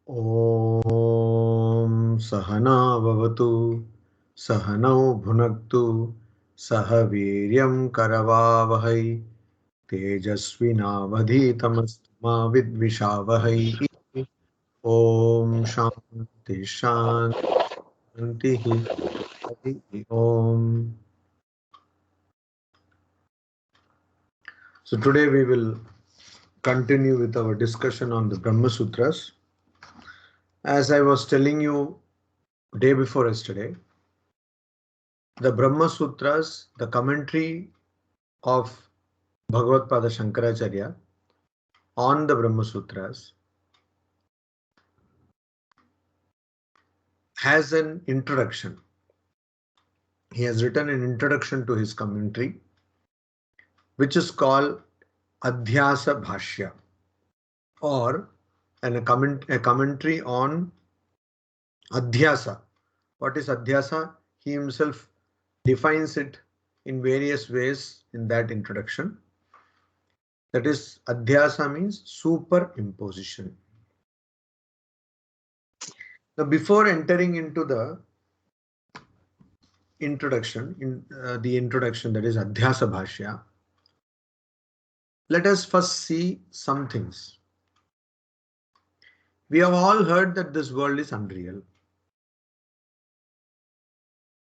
ॐ सहना भवतु सहनौ भुनक्तु सह वीर्यं करवावहै तेजस्विनावधीतमस्तु मा विद्विषावहै। ॐ शान्ति शान्तिः हरिः ॐ. So today we will continue with our discussion on the Brahma Sutras. As I was telling you day before yesterday, the Brahma Sutras, the commentary of Bhagavad Pada Shankaracharya on the Brahma Sutras, has an introduction. He has written an introduction to his commentary, which is called Adhyasa Bhashya, or a commentary on Adhyasa. What is Adhyasa? He himself defines it in various ways in that introduction. That is, Adhyasa means superimposition. Now, before entering into the introduction, the introduction, that is Adhyasa Bhashya, let us first see some things. We have all heard that this world is unreal.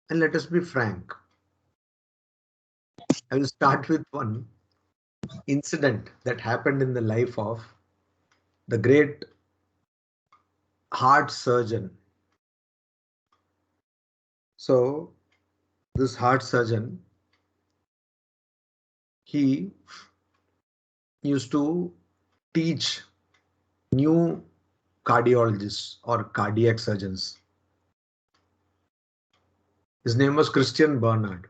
And let us be frank. I will start with one incident that happened in the life of the great heart surgeon. So, this heart surgeon, he used to teach new cardiologists or cardiac surgeons. His name was Christian Barnard.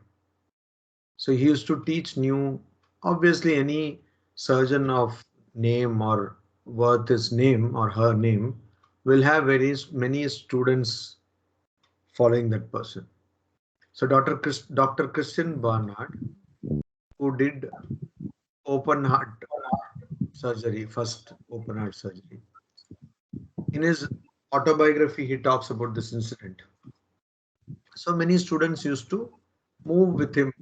So he used to teach new, obviously any surgeon of name or worth his name or her name will have many students following that person. So Dr. Christian Barnard, who did open heart surgery, first open heart surgery. In his autobiography, he talks about this incident. So many students used to move with him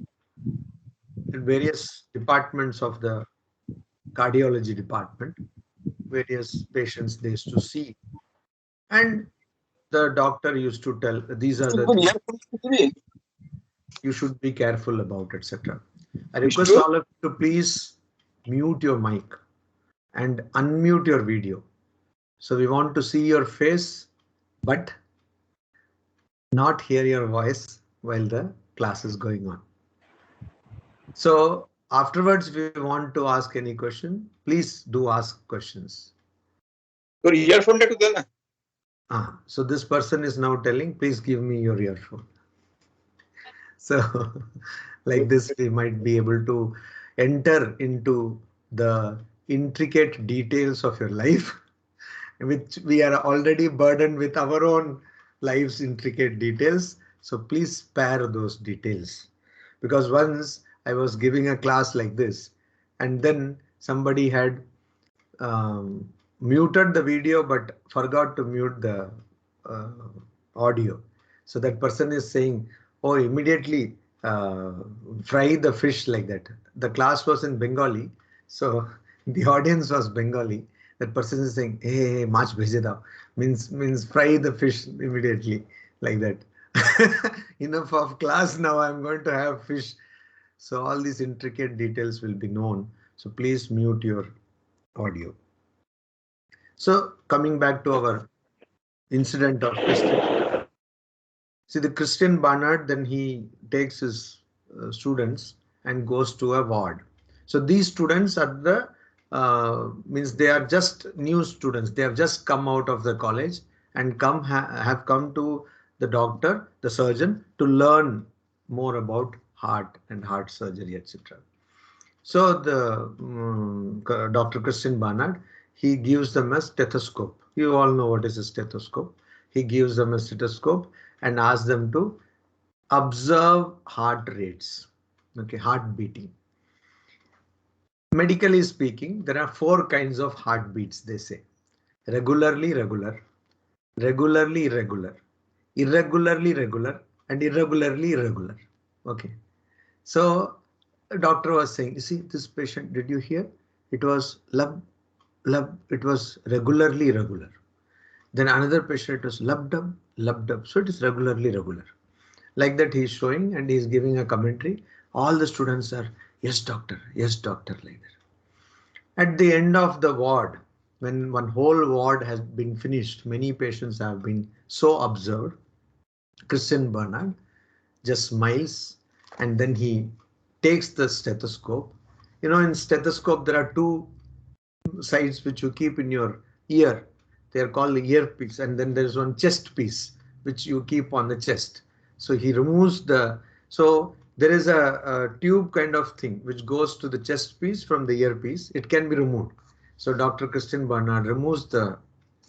in various departments of the cardiology department, various patients they used to see. And the doctor used to tell, these are the things you should be careful about, etc. I request all of you to please mute your mic and unmute your video. So we want to see your face, but not hear your voice while the class is going on. So afterwards, we want to ask any question. Please do ask questions. So this person is now telling, please give me your earphone. So like this, we might be able to enter into the intricate details of your life, which we are already burdened with our own life's intricate details. So please spare those details, because once I was giving a class like this, and then somebody had muted the video but forgot to mute the audio. So that person is saying, oh, immediately fry the fish, like that. The class was in Bengali, so the audience was Bengali. That person is saying, hey, mach bheje dao, means fry the fish immediately, like that. Enough of class, now I'm going to have fish. So all these intricate details will be known. So please mute your audio. So coming back to our incident of Christian. See, the Christian Barnard, then he takes his students and goes to a ward. So these students are the means they are just new students. They have just come out of the college and have come to the doctor, the surgeon, to learn more about heart and heart surgery, etc. So the Dr. Christian Barnard, he gives them a stethoscope. You all know what is a stethoscope. He gives them a stethoscope and asks them to observe heart rates, okay, heart beating. Medically speaking, there are 4 kinds of heartbeats, they say. Regular, regularly irregular, irregularly regular, and irregularly irregular. Okay. So the doctor was saying, you see, this patient, did you hear? It was lub, it was regularly irregular. Then another patient, it was lub. So it is regularly regular. Like that he's showing and he's giving a commentary. All the students are, yes, doctor, like that. At the end of the ward, when one whole ward has been finished, many patients have been so observed. Christian Bernard just smiles and then he takes the stethoscope. You know, in stethoscope, there are two sides which you keep in your ear. They are called the earpiece, and then there's one chest piece which you keep on the chest. So he removes the, so there is a tube kind of thing which goes to the chest piece from the earpiece. It can be removed. So Dr. Christian Barnard removes the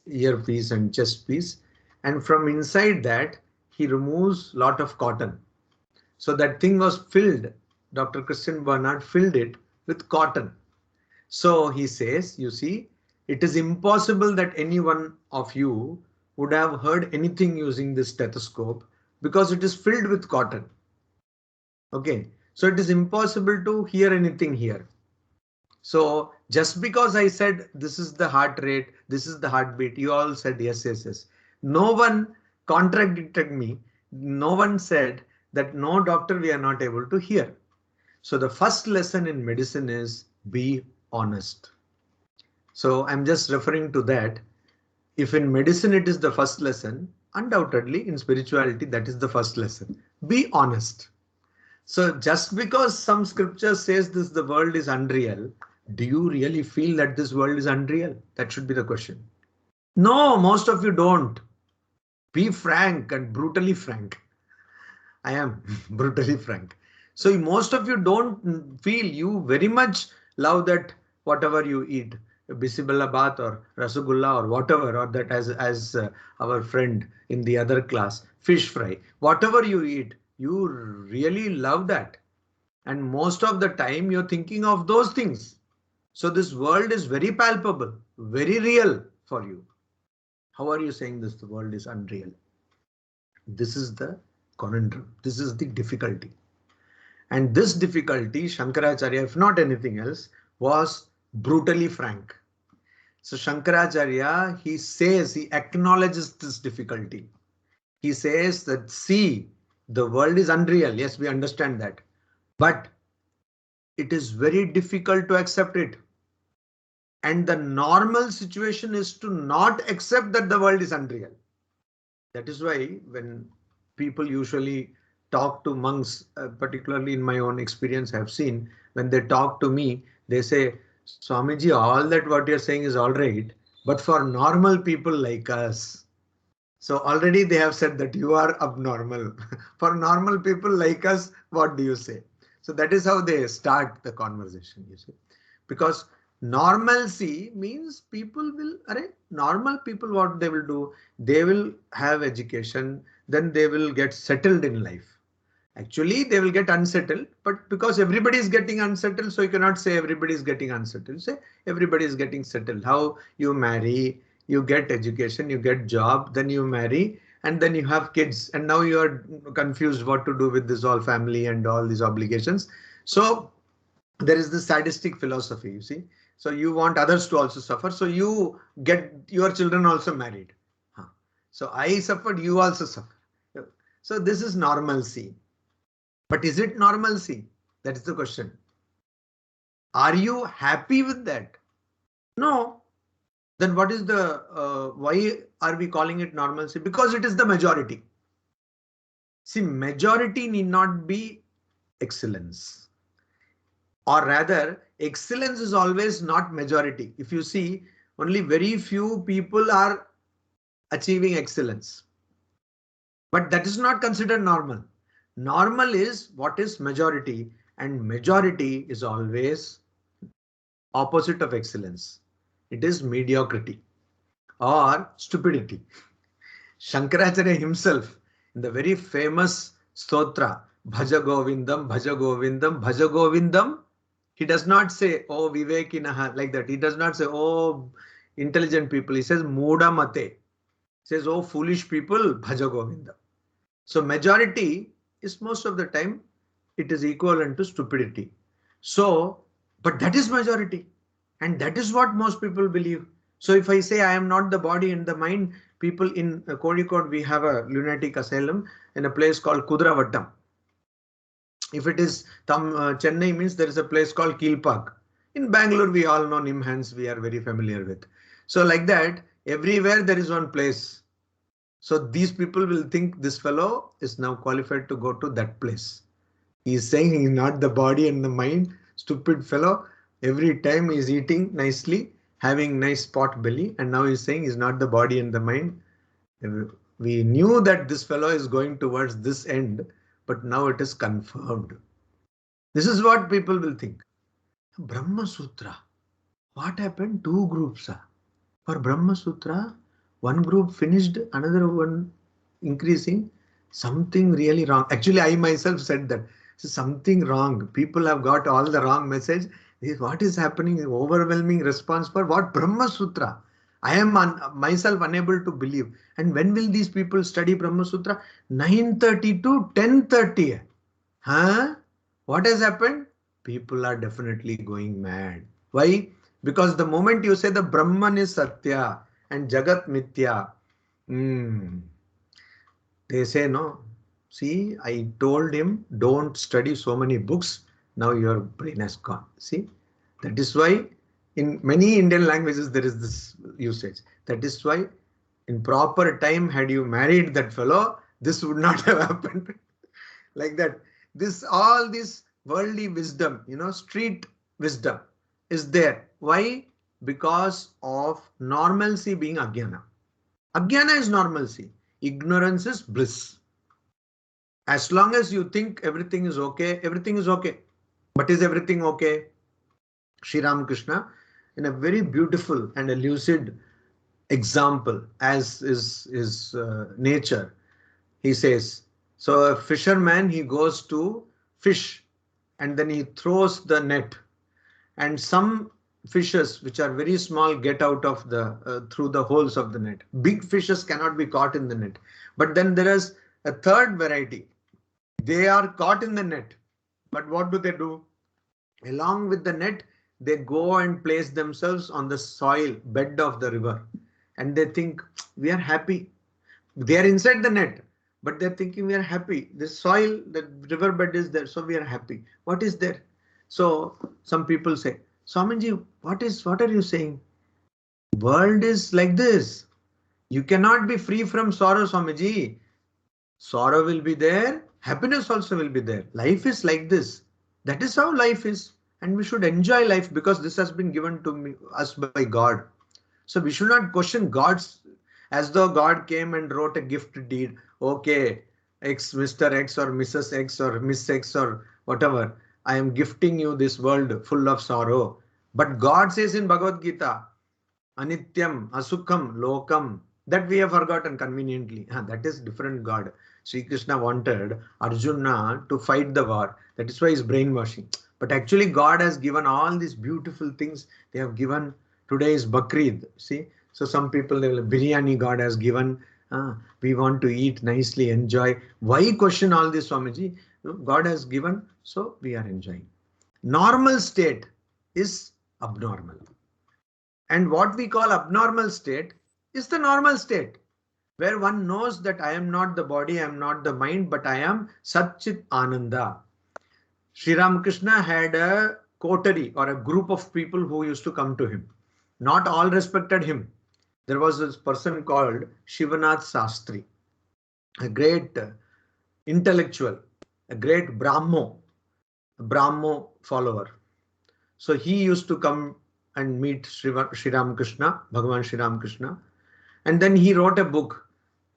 earpiece and chest piece, and from inside that he removes lot of cotton. So that thing was filled. Dr. Christian Barnard filled it with cotton. So he says, you see, it is impossible that any one of you would have heard anything using this stethoscope because it is filled with cotton. Okay, so it is impossible to hear anything here. So just because I said this is the heart rate, this is the heartbeat, you all said yes. No one contradicted me. No one said that no, doctor, we are not able to hear. So the first lesson in medicine is be honest. So I'm just referring to that. If in medicine it is the first lesson, undoubtedly in spirituality that is the first lesson. Be honest. So just because some scripture says this, the world is unreal, do you really feel that this world is unreal? That should be the question. No, most of you don't. Be frank and brutally frank. I am brutally frank. So most of you don't feel, you very much love that whatever you eat, bisibalabat or rasagulla or whatever, or that as our friend in the other class, fish fry, whatever you eat, you really love that. And most of the time you're thinking of those things. So this world is very palpable, very real for you. How are you saying this? The world is unreal. This is the conundrum. This is the difficulty. And this difficulty, Shankaracharya, if not anything else, was brutally frank. So Shankaracharya, he says, he acknowledges this difficulty. He says that, see, the world is unreal. Yes, we understand that. But it is very difficult to accept it. And the normal situation is to not accept that the world is unreal. That is why when people usually talk to monks, particularly in my own experience, I have seen when they talk to me, they say, Swamiji, all that what you're saying is all right, but for normal people like us. So already they have said that you are abnormal. For normal people like us, what do you say? So that is how they start the conversation, you see, because normalcy means people will, normal people, what they will do, they will have education, then they will get settled in life. Actually, they will get unsettled, but because everybody is getting unsettled, so you cannot say everybody is getting unsettled. Say everybody is getting settled. How you marry, you get education, you get job, then you marry, and then you have kids, and now you are confused what to do with this all family and all these obligations. So there is this sadistic philosophy, you see. So you want others to also suffer, so you get your children also married. So I suffered, you also suffer. So this is normalcy. But is it normalcy? That is the question. Are you happy with that? No. Then what is the, why are we calling it normalcy? Because it is the majority. See, majority need not be excellence. Or rather, excellence is always not majority. If you see, only very few people are achieving excellence. But that is not considered normal. Normal is what is majority, and majority is always opposite of excellence. It is mediocrity or stupidity. Shankaracharya himself, in the very famous stotra, Bhaja Govindam, Bhaja Govindam, Bhaja Govindam, he does not say, oh Vivekinaha, like that. He does not say, oh intelligent people. He says, Muda Mate. Says, oh foolish people, bhaja Govinda. So majority is most of the time it is equivalent to stupidity. So, but that is majority, and that is what most people believe. So if I say I am not the body and the mind, people in Kozhikode, we have a lunatic asylum in a place called Kudravattam. If it is Chennai means there is a place called Kilpak. In Bangalore, we all know Nimhans, we are very familiar with. So like that, everywhere there is one place. So these people will think this fellow is now qualified to go to that place. He is saying he is not the body and the mind. Stupid fellow. Every time he is eating nicely, having nice pot belly, and now he is saying he is not the body and the mind. We knew that this fellow is going towards this end, but now it is confirmed. This is what people will think. Brahma Sutra. What happened? Two groups. For Brahma Sutra, one group finished, another one increasing. Something really wrong. Actually, I myself said that. Something wrong. People have got all the wrong message. What is happening? Overwhelming response for what? Brahma Sutra. I am myself unable to believe. And when will these people study Brahma Sutra? 9:30 to 10:30. Huh? What has happened? People are definitely going mad. Why? Because the moment you say the Brahman is Satya and Jagat Mithya, they say no. See, I told him don't study so many books. Now your brain has gone. See, that is why in many Indian languages there is this usage. That is why in proper time, had you married that fellow, this would not have happened. Like that. All this worldly wisdom, street wisdom is there. Why? Because of normalcy being Ajnana. Ajnana is normalcy. Ignorance is bliss. As long as you think everything is okay, everything is okay. But is everything okay? Sri Ramakrishna, in a very beautiful and a lucid example, as is his nature, he says, so a fisherman, he goes to fish and then he throws the net, and some fishes which are very small get out of the through the holes of the net. Big fishes cannot be caught in the net. But then there is a third variety. They are caught in the net. But what do? Along with the net, they go and place themselves on the soil bed of the river. And they think, we are happy. They are inside the net, but they're thinking we are happy. The soil, the riverbed is there, so we are happy. What is there? So some people say, Swamiji, what are you saying? World is like this. You cannot be free from sorrow, Swamiji. Sorrow will be there. Happiness also will be there. Life is like this. That is how life is. And we should enjoy life because this has been given to us by God. So we should not question God's, as though God came and wrote a gift deed. Okay, Mr. X or Mrs. X or Miss X or whatever. I am gifting you this world full of sorrow. But God says in Bhagavad Gita, Anityam, Asukham, Lokam. That we have forgotten conveniently. That is different God. Sri Krishna wanted Arjuna to fight the war. That is why he's brainwashing. But actually God has given all these beautiful things. They have given. Today is Bakrid. See, so some people, they will, biryani God has given. We want to eat nicely, enjoy. Why question all this, Swamiji? God has given, so we are enjoying. Normal state is abnormal. And what we call abnormal state is the normal state, where one knows that I am not the body, I am not the mind, but I am Satchit Ananda. Sri Ramakrishna had a coterie or a group of people who used to come to him. Not all respected him. There was this person called Shivanath Sastri, a great intellectual, a great Brahmo follower. So he used to come and meet Sri Ramakrishna, Bhagavan Sri Ramakrishna. And then he wrote a book,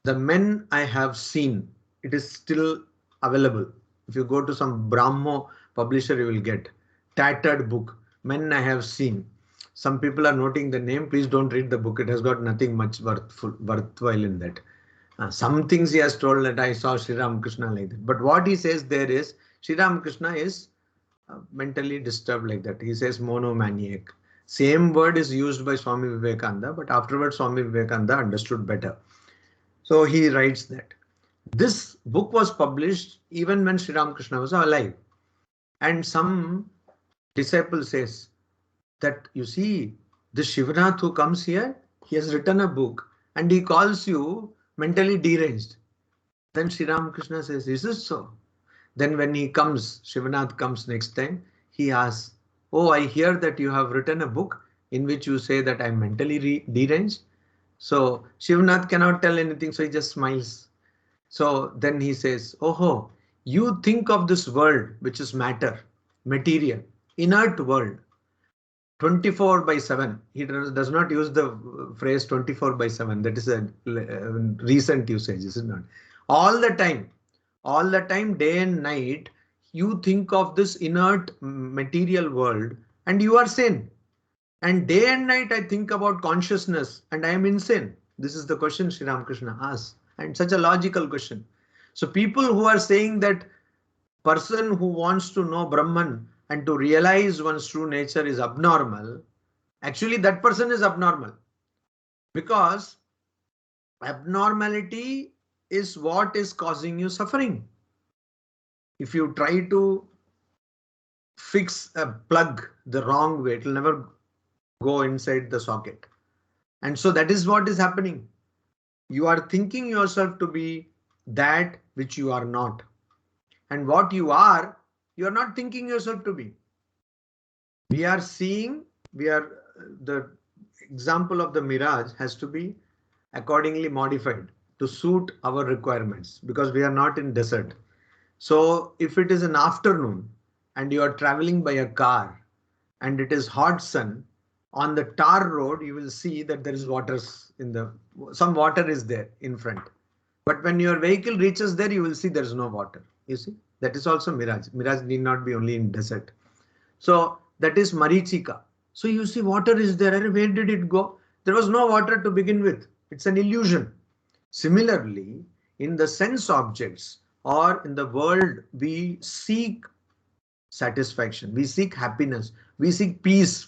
The Men I Have Seen. It is still available. If you go to some Brahmo publisher, you will get tattered book, Men I Have Seen. Some people are noting the name. Please don't read the book. It has got nothing much worthwhile in that. Some things he has told that I saw Sri Ramakrishna like that. But what he says there is, Sri Ramakrishna is mentally disturbed like that. He says monomaniac. Same word is used by Swami Vivekananda, but afterwards Swami Vivekananda understood better. So he writes that this book was published even when Sri Ramakrishna was alive. And some disciple says that, you see, this Shivanath who comes here, he has written a book and he calls you mentally deranged. Then Sri Ramakrishna says, is it so? Then when he comes, Shivanath comes next time, he asks, oh, I hear that you have written a book in which you say that I'm mentally deranged. So Shivanath cannot tell anything, so he just smiles. So then he says, oh, you think of this world, which is matter, material, inert world, 24/7. He does not use the phrase 24/7. That is a recent usage, is it not? All the time, day and night, you think of this inert material world and you are sane. And day and night, I think about consciousness and I am insane. This is the question Sri Ramakrishna asks, and such a logical question. So people who are saying that person who wants to know Brahman and to realize one's true nature is abnormal, actually that person is abnormal, because abnormality is what is causing you suffering. If you try to fix a plug the wrong way, it will never go inside the socket. And so that is what is happening. You are thinking yourself to be that which you are not. And what you are not thinking yourself to be. The example of the mirage has to be accordingly modified to suit our requirements, because we are not in desert. So if it is an afternoon and you are traveling by a car and it is hot sun, on the tar road, you will see that there is some water is there in front. But when your vehicle reaches there, you will see there is no water. You see, that is also mirage. Mirage need not be only in desert. So that is Marichika. So you see water is there. Where did it go? There was no water to begin with. It's an illusion. Similarly, in the sense objects or in the world, we seek satisfaction, we seek happiness, we seek peace.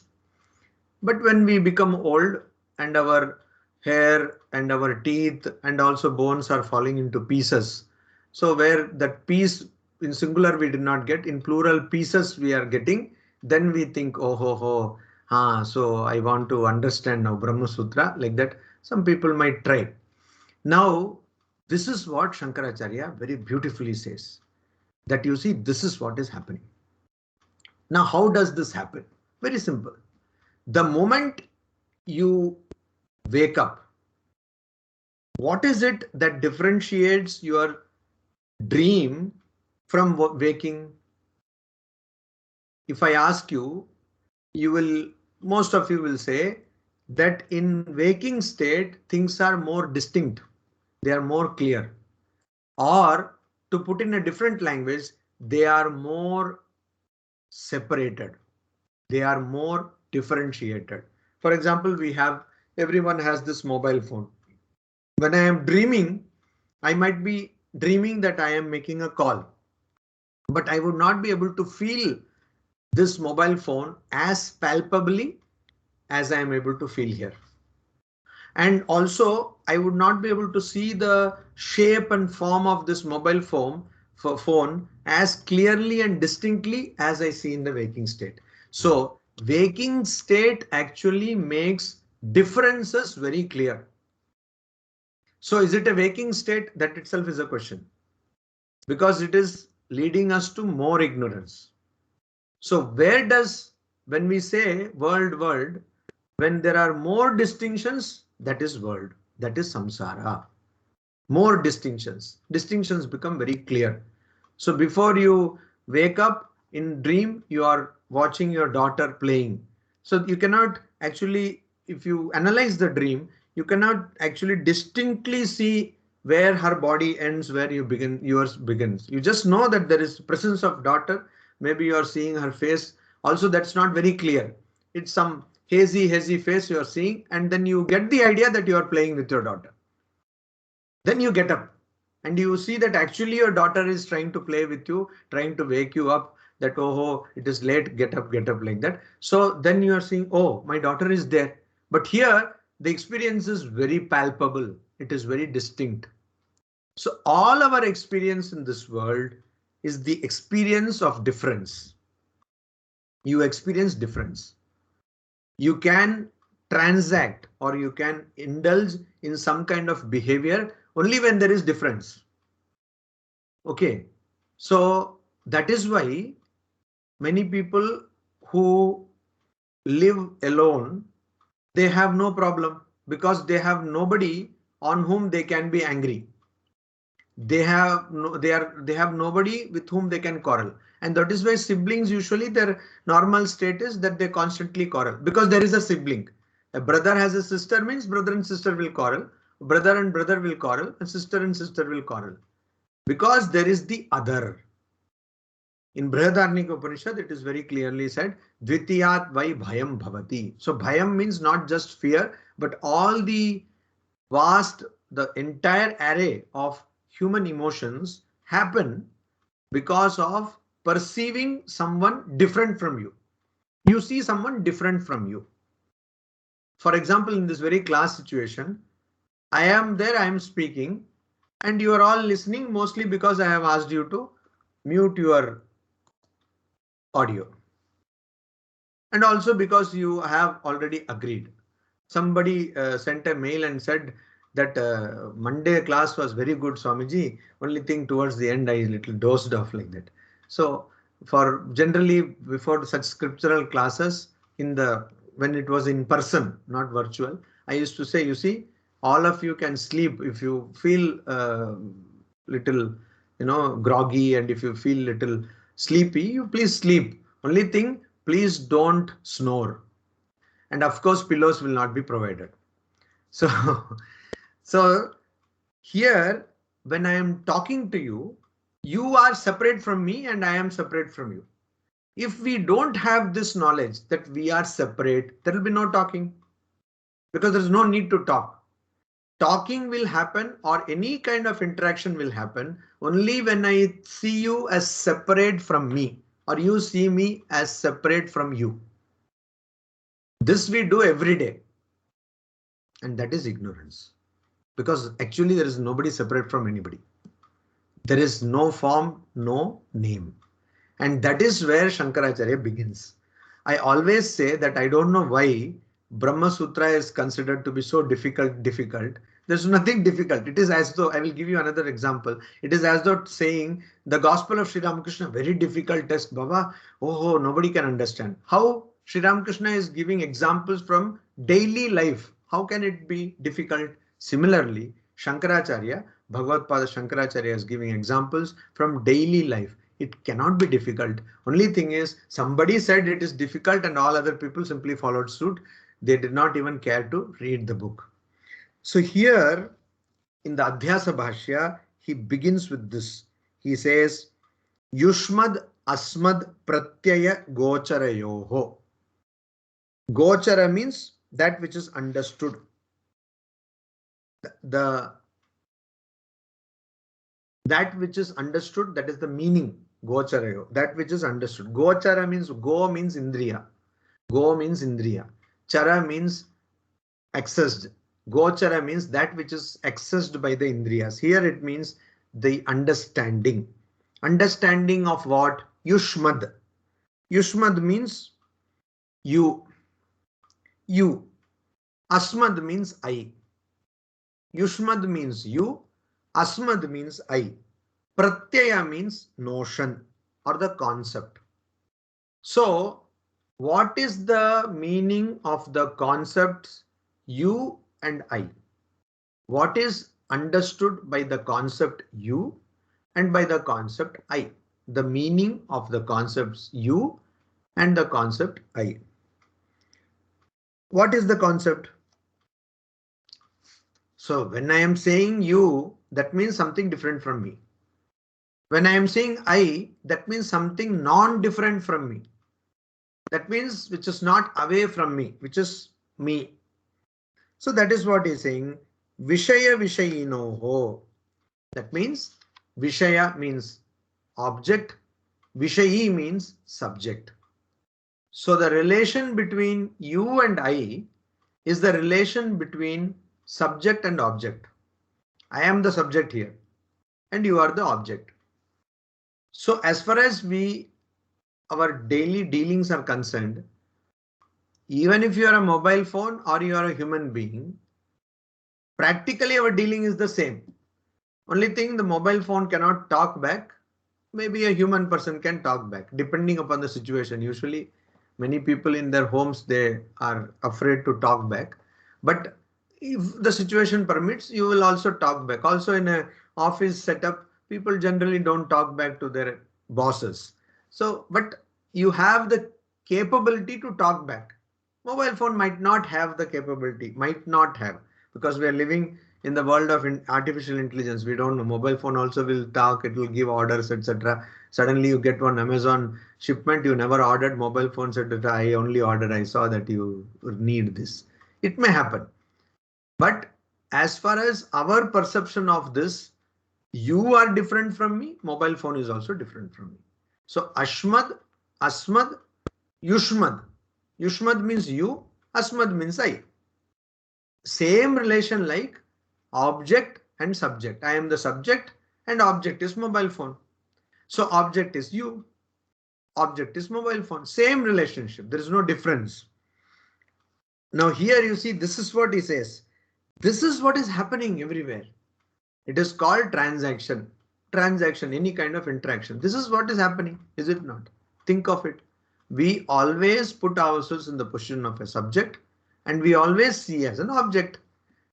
But when we become old and our hair and our teeth and also bones are falling into pieces, so where that piece in singular we did not get, in plural pieces we are getting, then we think, so I want to understand now Brahma Sutra, like that. Some people might try. Now, this is what Shankaracharya very beautifully says, that you see, this is what is happening. Now, how does this happen? Very simple. The moment you wake up, what is it that differentiates your dream from waking? If I ask you, most of you will say that in waking state, things are more distinct. They are more clear. Or to put in a different language, they are more separated. They are more differentiated. For example, everyone has this mobile phone. When I am dreaming, I might be dreaming that I am making a call, but I would not be able to feel this mobile phone as palpably as I am able to feel here. And also, I would not be able to see the shape and form of this mobile phone as clearly and distinctly as I see in the waking state. So waking state actually makes differences very clear. So is it a waking state? That itself is a question, because it is leading us to more ignorance. So when we say world, when there are more distinctions, that is world, that is samsara. More distinctions become very clear. So before you wake up in dream, you are watching your daughter playing. So you cannot actually, if you analyze the dream, you cannot actually distinctly see where her body ends, where yours begins. You just know that there is presence of daughter. Maybe you are seeing her face. Also, that's not very clear. It's some hazy face you are seeing, and then you get the idea that you are playing with your daughter. Then you get up and you see that actually your daughter is trying to play with you, trying to wake you up, that, oh, it is late, get up like that. So then you are seeing, oh, my daughter is there. But here the experience is very palpable. It is very distinct. So all our experience in this world is the experience of difference. You experience difference. You can transact or you can indulge in some kind of behavior only when there is difference. Okay, so that is why many people who live alone, they have no problem because they have nobody on whom they can be angry. They have they have nobody with whom they can quarrel, and that is why siblings usually their normal state is that they constantly quarrel because there is a sibling. A brother has a sister means brother and sister will quarrel, brother and brother will quarrel, and sister will quarrel because there is the other. In Brihadaranyaka Upanishad, it is very clearly said, Dvitiyat vai bhayam bhavati. So bhayam means not just fear, but all the vast, the entire array of human emotions happen because of perceiving someone different from you. You see someone different from you. For example, in this very class situation, I am there, I am speaking, and you are all listening mostly because I have asked you to mute your audio. And also because you have already agreed. Somebody sent a mail and said that Monday class was very good, Swamiji. Only thing towards the end I little dozed off like that. So for generally before such scriptural classes when it was in person, not virtual, I used to say, you see, all of you can sleep if you feel little, groggy, and if you feel little sleepy, you please sleep. Only thing, please don't snore. And of course, pillows will not be provided. So, so here, when I am talking to you, you are separate from me and I am separate from you. If we don't have this knowledge that we are separate, there will be no talking because there is no need to talk. Talking will happen or any kind of interaction will happen only when I see you as separate from me or you see me as separate from you. This we do every day. And that is ignorance. Because actually there is nobody separate from anybody. There is no form, no name. And that is where Shankaracharya begins. I always say that I don't know why Brahma Sutra is considered to be so difficult. There's nothing difficult. It is as though, I will give you another example. It is as though saying the Gospel of Sri Ramakrishna, very difficult test, Baba. Oh, nobody can understand. How Sri Ramakrishna is giving examples from daily life. How can it be difficult? Similarly, Shankaracharya, Bhagavad Pada Shankaracharya is giving examples from daily life. It cannot be difficult. Only thing is somebody said it is difficult and all other people simply followed suit. They did not even care to read the book. So here in the Adhyasa Bhashya, he begins with this. He says, Yushmad Asmad Pratyaya Gocharayoho. Gochara means that which is understood. That which is understood, that is the meaning. Gocharayo, that which is understood. Gochara means go means indriya. Go means indriya. Chara means accessed. Gochara means that which is accessed by the indriyas. Here it means the understanding. Understanding of what? Yushmad. Yushmad means you. You. Asmad means I. Yushmad means you. Asmad means I. Pratyaya means notion or the concept. So what is the meaning of the concepts you and I? What is understood by the concept you and by the concept I? The meaning of the concepts you and the concept I. What is the concept? So when I am saying you, that means something different from me. When I am saying I, that means something non-different from me. That means which is not away from me, which is me. So that is what he's saying. Vishaya Vishayinoho. That means Vishaya means object. Vishayi means subject. So the relation between you and I is the relation between subject and object. I am the subject here and you are the object. So as far as our daily dealings are concerned, even if you are a mobile phone or you are a human being, practically our dealing is the same. Only thing, the mobile phone cannot talk back. Maybe a human person can talk back depending upon the situation. Usually many people in their homes, they are afraid to talk back. But if the situation permits, you will also talk back. Also in a office setup, people generally don't talk back to their bosses. So, but you have the capability to talk back. Mobile phone might not have the capability, might not have, because we are living in the world of artificial intelligence. We don't know. Mobile phone also will talk, it will give orders, etc. Suddenly you get one Amazon shipment you never ordered, mobile phone said that I only ordered, I saw that you need this. It may happen. But as far as our perception of this, you are different from me, mobile phone is also different from me. So Ashmad, Asmad, Yushmad. Yushmad means you, Asmad means I. Same relation like object and subject. I am the subject and object is mobile phone. So object is you, object is mobile phone. Same relationship. There is no difference. Now here you see, this is what he says. This is what is happening everywhere. It is called transaction. Transaction, any kind of interaction. This is what is happening, is it not? Think of it. We always put ourselves in the position of a subject and we always see as an object.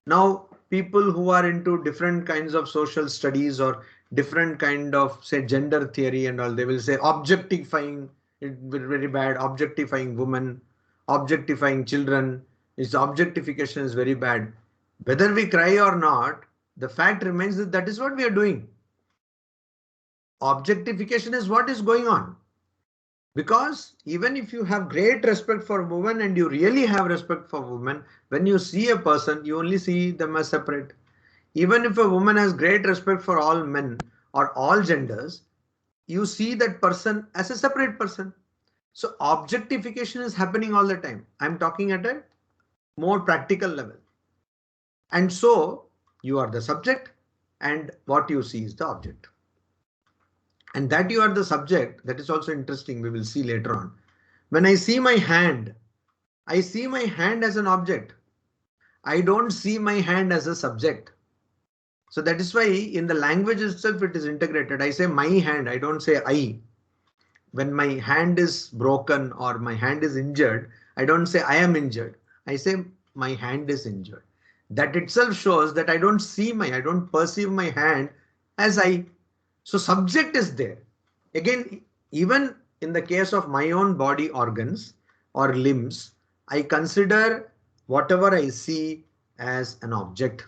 Now, people who are into different kinds of social studies or different kind of, say, gender theory and all, they will say objectifying it very bad, objectifying women, objectifying children, its objectification is very bad. Whether we cry or not, the fact remains that that is what we are doing. Objectification is what is going on. Because even if you have great respect for women and you really have respect for women, when you see a person, you only see them as separate. Even if a woman has great respect for all men or all genders, you see that person as a separate person. So objectification is happening all the time. I'm talking at a more practical level. And so you are the subject and what you see is the object. And that you are the subject, that is also interesting. We will see later on. When I see my hand, I see my hand as an object. I don't see my hand as a subject. So that is why in the language itself it is integrated. I say my hand, I don't say I. When my hand is broken or my hand is injured, I don't say I am injured. I say my hand is injured. That itself shows that I don't perceive my hand as I. So subject is there. Again, even in the case of my own body organs or limbs, I consider whatever I see as an object.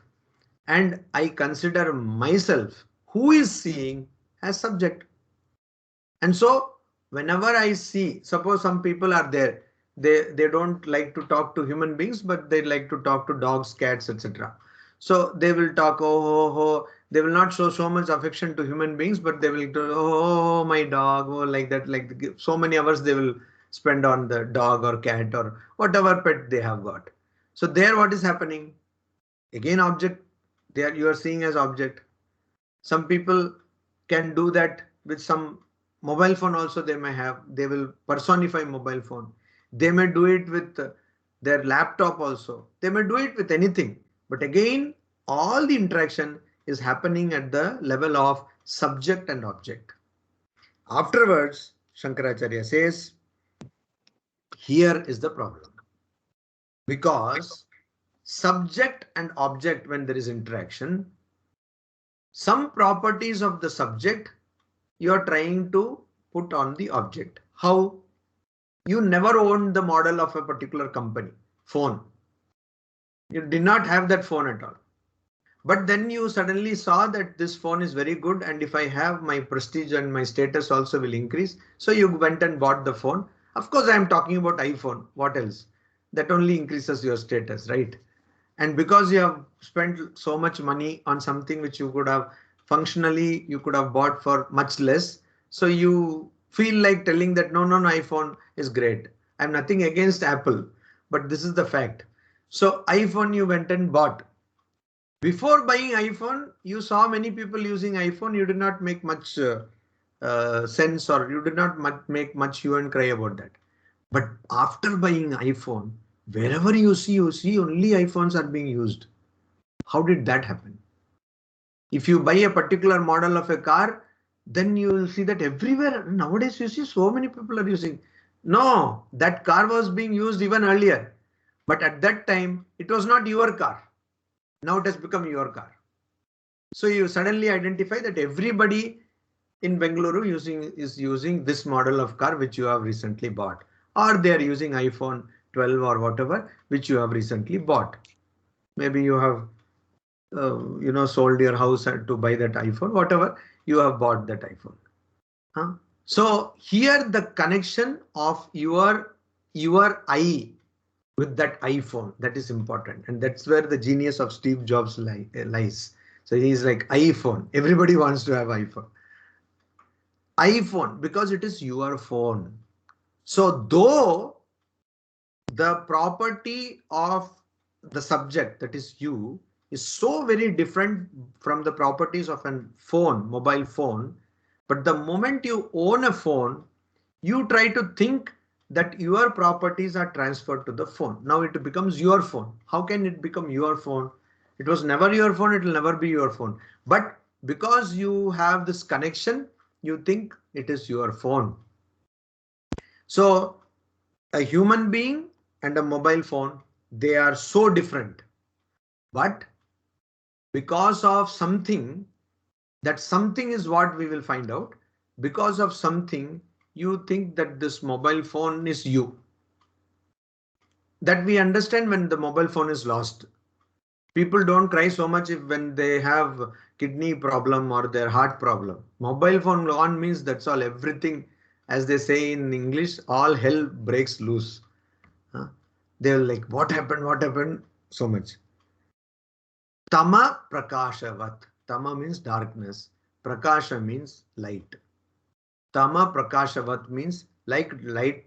And I consider myself, who is seeing, as subject. And so whenever I see, suppose some people are there, they don't like to talk to human beings, but they like to talk to dogs, cats, etc. So they will talk, they will not show so much affection to human beings, but they will do, oh, my dog, oh, like that, like so many hours they will spend on the dog or cat or whatever pet they have got. So there what is happening? Again, object, there you are seeing as object. Some people can do that with some mobile phone also they may have. They will personify mobile phone. They may do it with their laptop also. They may do it with anything. But again, all the interaction is happening at the level of subject and object. Afterwards, Shankaracharya says, here is the problem. Because subject and object, when there is interaction, some properties of the subject you are trying to put on the object. How? You never owned the model of a particular company, phone. You did not have that phone at all. But then you suddenly saw that this phone is very good and if I have, my prestige and my status also will increase. So you went and bought the phone. Of course, I am talking about iPhone. What else? That only increases your status, right? And because you have spent so much money on something which you could have functionally, you could have bought for much less. So you feel like telling that no, iPhone is great. I'm nothing against Apple, but this is the fact. So iPhone you went and bought. Before buying iPhone, you saw many people using iPhone. You did not make much sense, or you did not make much hue and cry about that. But after buying iPhone, wherever you see only iPhones are being used. How did that happen? If you buy a particular model of a car, then you will see that everywhere nowadays you see so many people are using. No, that car was being used even earlier. But at that time, it was not your car. Now it has become your car. So you suddenly identify that everybody in Bengaluru is using this model of car which you have recently bought, or they are using iPhone 12 or whatever which you have recently bought. Maybe you have sold your house to buy that iPhone, whatever, you have bought that iPhone. Huh? So here the connection of your eye with that iPhone, that is important, and that's where the genius of Steve Jobs lies. So he's like, iPhone, everybody wants to have iPhone because it is your phone. So though the property of the subject, that is you, is so very different from the properties of a phone, mobile phone, but the moment you own a phone, you try to think that your properties are transferred to the phone. Now it becomes your phone. How can it become your phone? It was never your phone, it will never be your phone. But because you have this connection, you think it is your phone. So a human being and a mobile phone, they are so different. But because of something, that something is what we will find out. Because of something, you think that this mobile phone is you. That we understand when the mobile phone is lost. People don't cry so much when they have kidney problem or their heart problem. Mobile phone gone means that's all. Everything, as they say in English, all hell breaks loose. They're like, what happened? What happened? So much. Tama prakashavat. Tama means darkness. Prakasha means light. Tama prakashavat means like light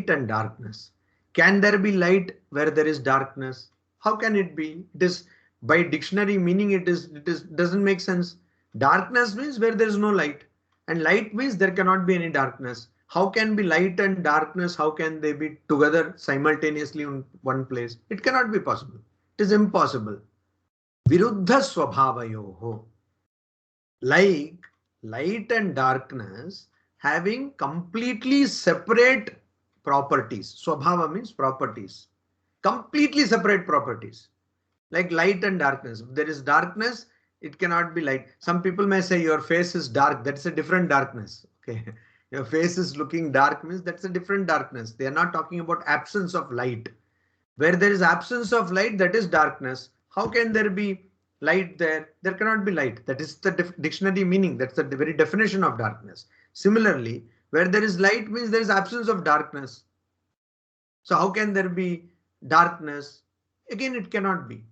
and darkness. Can there be light where there is darkness? How can it be? It is by dictionary meaning it is doesn't make sense. Darkness means where there is no light, and light means there cannot be any darkness. How can be light and darkness? How can they be together simultaneously in one place? It cannot be possible. It is impossible. Viruddha swabhavayoho. Like light and darkness having completely separate properties. Swabhava means properties. Completely separate properties. Like light and darkness. If there is darkness, it cannot be light. Some people may say your face is dark. That's a different darkness. Okay. Your face is looking dark means that's a different darkness. They are not talking about absence of light. Where there is absence of light, that is darkness. How can there be light there? There cannot be light. That is the dictionary meaning. That's the very definition of darkness. Similarly, where there is light means there is absence of darkness. So how can there be darkness? Again, it cannot be.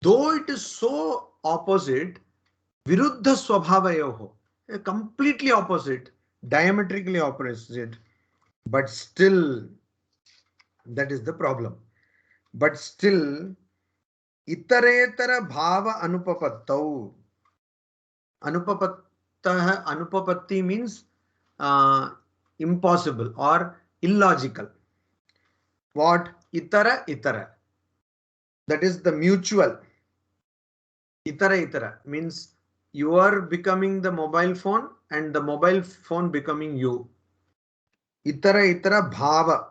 Though it is so opposite, viruddha swabhavayoho, completely opposite, diametrically opposite, but still that is the problem. But still, इतरेतर भाव अनुपपत्तौ. Anupapatti means impossible or illogical. What? Itara. That is the mutual. Itara means you are becoming the mobile phone and the mobile phone becoming you. Itara bhava.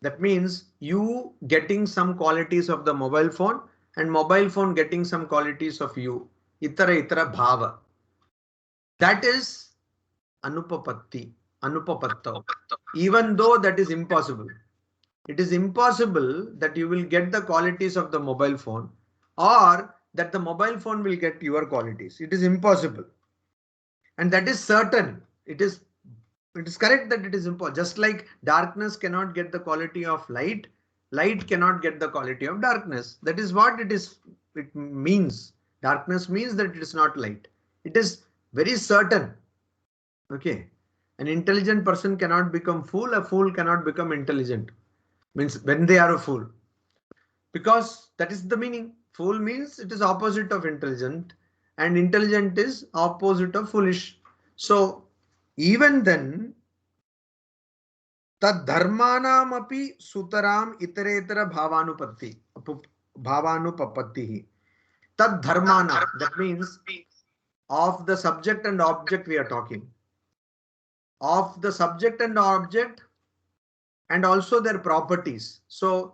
That means you getting some qualities of the mobile phone and mobile phone getting some qualities of you. Itara bhava. That is anupapatta. Even though that is impossible. It is impossible that you will get the qualities of the mobile phone or that the mobile phone will get your qualities. It is impossible. And that is certain. It is correct that it is impossible. Just like darkness cannot get the quality of light, light cannot get the quality of darkness. That is what it is. It means darkness means that it is not light. It is very certain. Okay. An intelligent person cannot become fool. A fool cannot become intelligent. Means when they are a fool. because that is the meaning. Fool means it is opposite of intelligent, and intelligent is opposite of foolish. So even then, tad dharmanam api sutaram iteretara bhavanupapatti. Tad dharmana, that means of the subject and object we are talking. Of the subject and object, and also their properties. So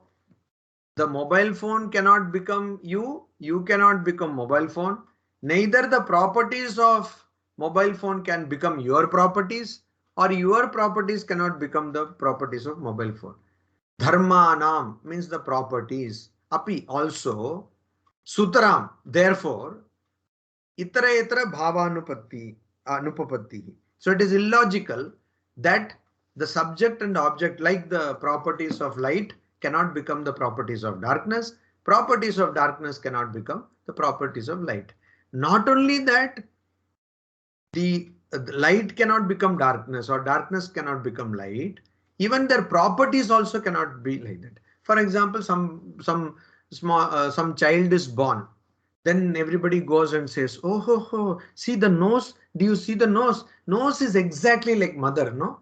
the mobile phone cannot become you, you cannot become mobile phone. Neither the properties of mobile phone can become your properties, or your properties cannot become the properties of mobile phone. Dharmanam means the properties. Api also. Sutaram, therefore. Itara itara anupapatti. So it is illogical that the subject and object, like the properties of light, cannot become the properties of darkness. Properties of darkness cannot become the properties of light. Not only that, the light cannot become darkness, or darkness cannot become light. Even their properties also cannot be like that. For example, some child is born. Then everybody goes and says, oh, see the nose. Do you see the nose? Nose is exactly like mother, no?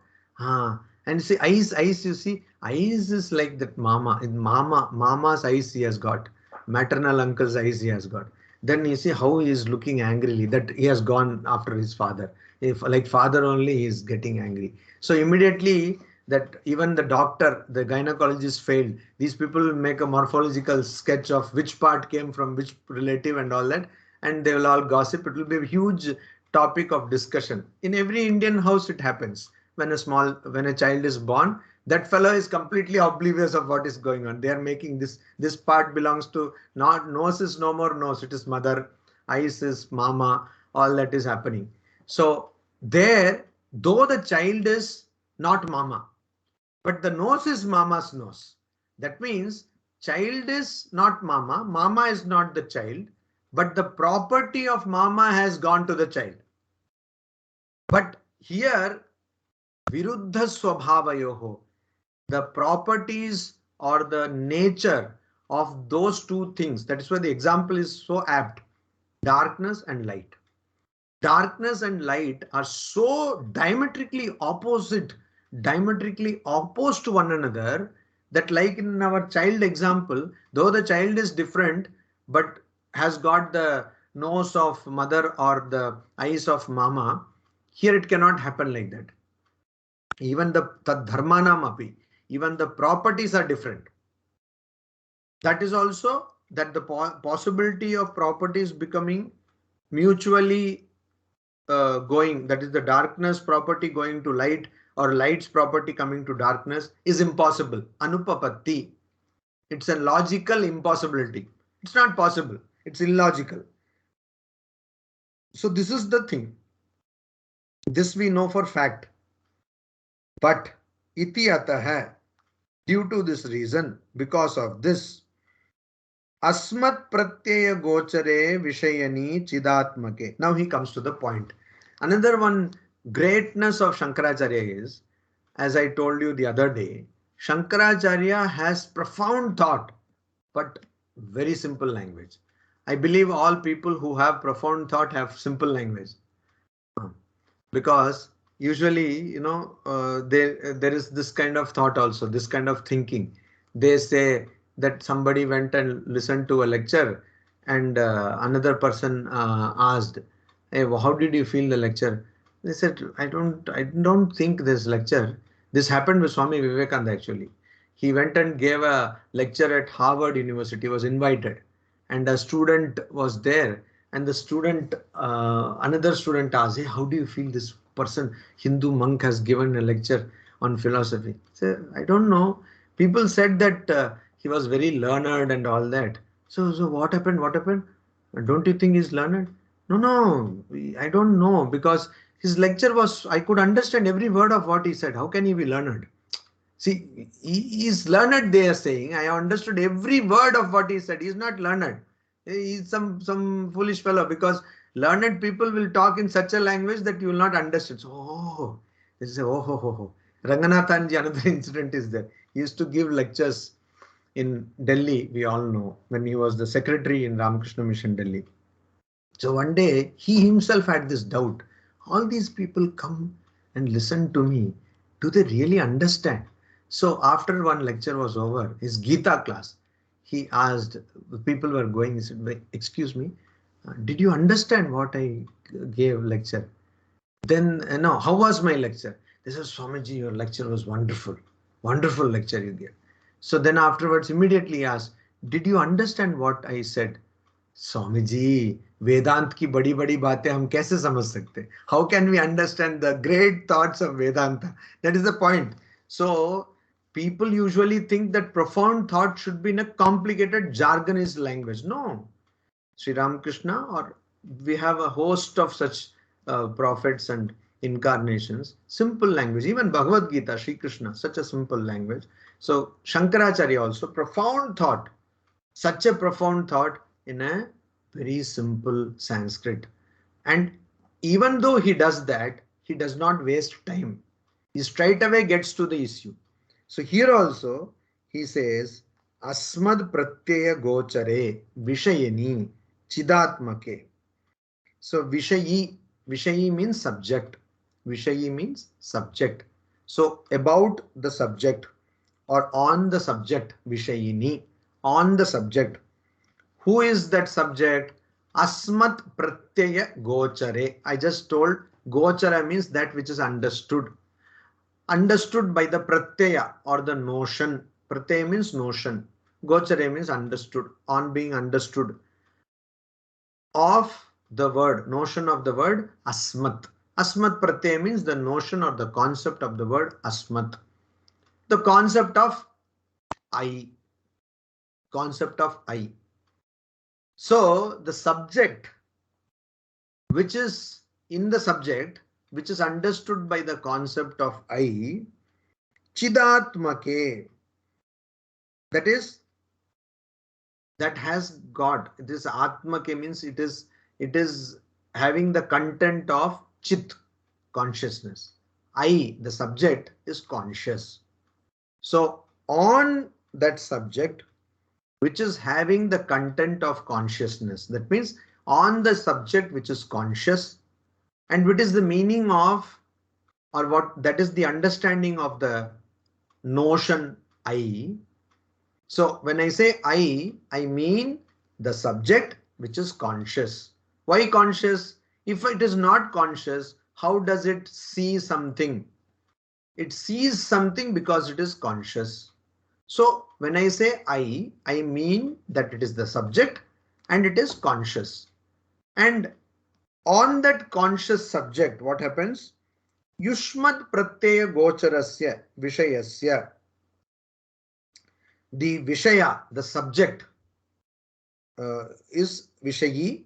And see eyes, you see, eyes is like that mama. In mama's eyes he has got. Maternal uncle's eyes he has got. Then you see how he is looking angrily, that he has gone after his father. If like father only, he is getting angry. So immediately that even the doctor, the gynecologist failed. These people will make a morphological sketch of which part came from which relative and all that, and they will all gossip. It will be a huge topic of discussion. In every Indian house it happens. When a child is born, that fellow is completely oblivious of what is going on. They are making this part belongs to, not nose is no more nose, it is mother, eyes is mama, all that is happening. So there, though the child is not mama, but the nose is mama's nose. That means child is not mama, mama is not the child, but the property of mama has gone to the child. But here, viruddha swabhavayoho, the properties or the nature of those two things. That is why the example is so apt. Darkness and light. Darkness and light are so diametrically opposite, diametrically opposed to one another, that like in our child example, though the child is different, but has got the nose of mother or the eyes of mama, here it cannot happen like that. Even the dharmanam api, even the properties are different. That is also that the possibility of properties becoming mutually going, that is the darkness property going to light, or light's property coming to darkness, is impossible. Anupapatti. It's a logical impossibility. It's not possible. It's illogical. So this is the thing. This we know for fact. But iti ataha, due to this reason, because of this, asmat pratyaya gochare vishayani chidatmake. Now he comes to the point. Another one greatness of Shankaracharya is, as I told you the other day, Shankaracharya has profound thought, but very simple language. I believe all people who have profound thought have simple language. Because usually, there is this kind of thought also, this kind of thinking. They say that somebody went and listened to a lecture, and another person asked, hey, how did you feel the lecture? They said, I don't think this lecture. This happened with Swami Vivekananda actually. He went and gave a lecture at Harvard University, was invited, and a student was there. And the student, another student asked, hey, how do you feel this person, Hindu monk, has given a lecture on philosophy? So, I don't know. People said that he was very learned and all that. So what happened? What happened? Don't you think he's learned? No, I don't know, because his lecture was, I could understand every word of what he said. How can he be learned? See, he is learned, they are saying. I understood every word of what he said. He is not learned. He's some foolish fellow, because learned people will talk in such a language that you will not understand. So, this is Ranganathanji, another incident is there. He used to give lectures in Delhi, we all know, when he was the secretary in Ramakrishna Mission Delhi. So one day he himself had this doubt. All these people come and listen to me. Do they really understand? So after one lecture was over, his Gita class, he asked, the people were going, he said, "Wait, excuse me, did you understand what I gave lecture? Then, no, how was my lecture? They said, Swamiji, your lecture was wonderful. Wonderful lecture you gave. So then afterwards, immediately he asked, did you understand what I said? Swami ji वेदांत की बड़ी बड़ी बातें हम कैसे समझ सकते? How can we understand the great thoughts of Vedanta? That is the point. So people usually think that profound thought should be in a complicated jargonized language. No, Sri Ramakrishna, or we have a host of such prophets and incarnations, simple language, even Bhagavad Gita, Sri Krishna, such a simple language. So Shankaracharya also, profound thought, such a profound thought in a very simple Sanskrit. And even though he does that, he does not waste time. He straight away gets to the issue. So here also he says, Asmad pratyaya gochare vishayani chidatmake. So Vishayi means subject. Vishayi means subject. So about the subject or on the subject, Vishayini, on the subject. Who is that subject? Asmat pratyaya gochare. I just told gochara means that which is understood. Understood by the pratyaya or the notion. Pratyaya means notion. Gochare means understood. On being understood. Of the word, notion of the word asmat. Asmat pratyaya means the notion or the concept of the word asmat. The concept of I. Concept of I. So the subject which is in the subject, which is understood by the concept of I, chidatmake, that is, that has got, this atmake means it is having the content of chit, consciousness. I, the subject, is conscious. So on that subject, which is having the content of consciousness, that means on the subject which is conscious, and what is the meaning of, or what that is the understanding of the notion I. So when I say I mean the subject which is conscious. Why conscious? If it is not conscious, how does it see something? It sees something because it is conscious. So when I say I mean that it is the subject and it is conscious. And on that conscious subject, what happens? Yushmad pratyaya gocharasya vishayasya. The vishaya, the subject, is vishayi.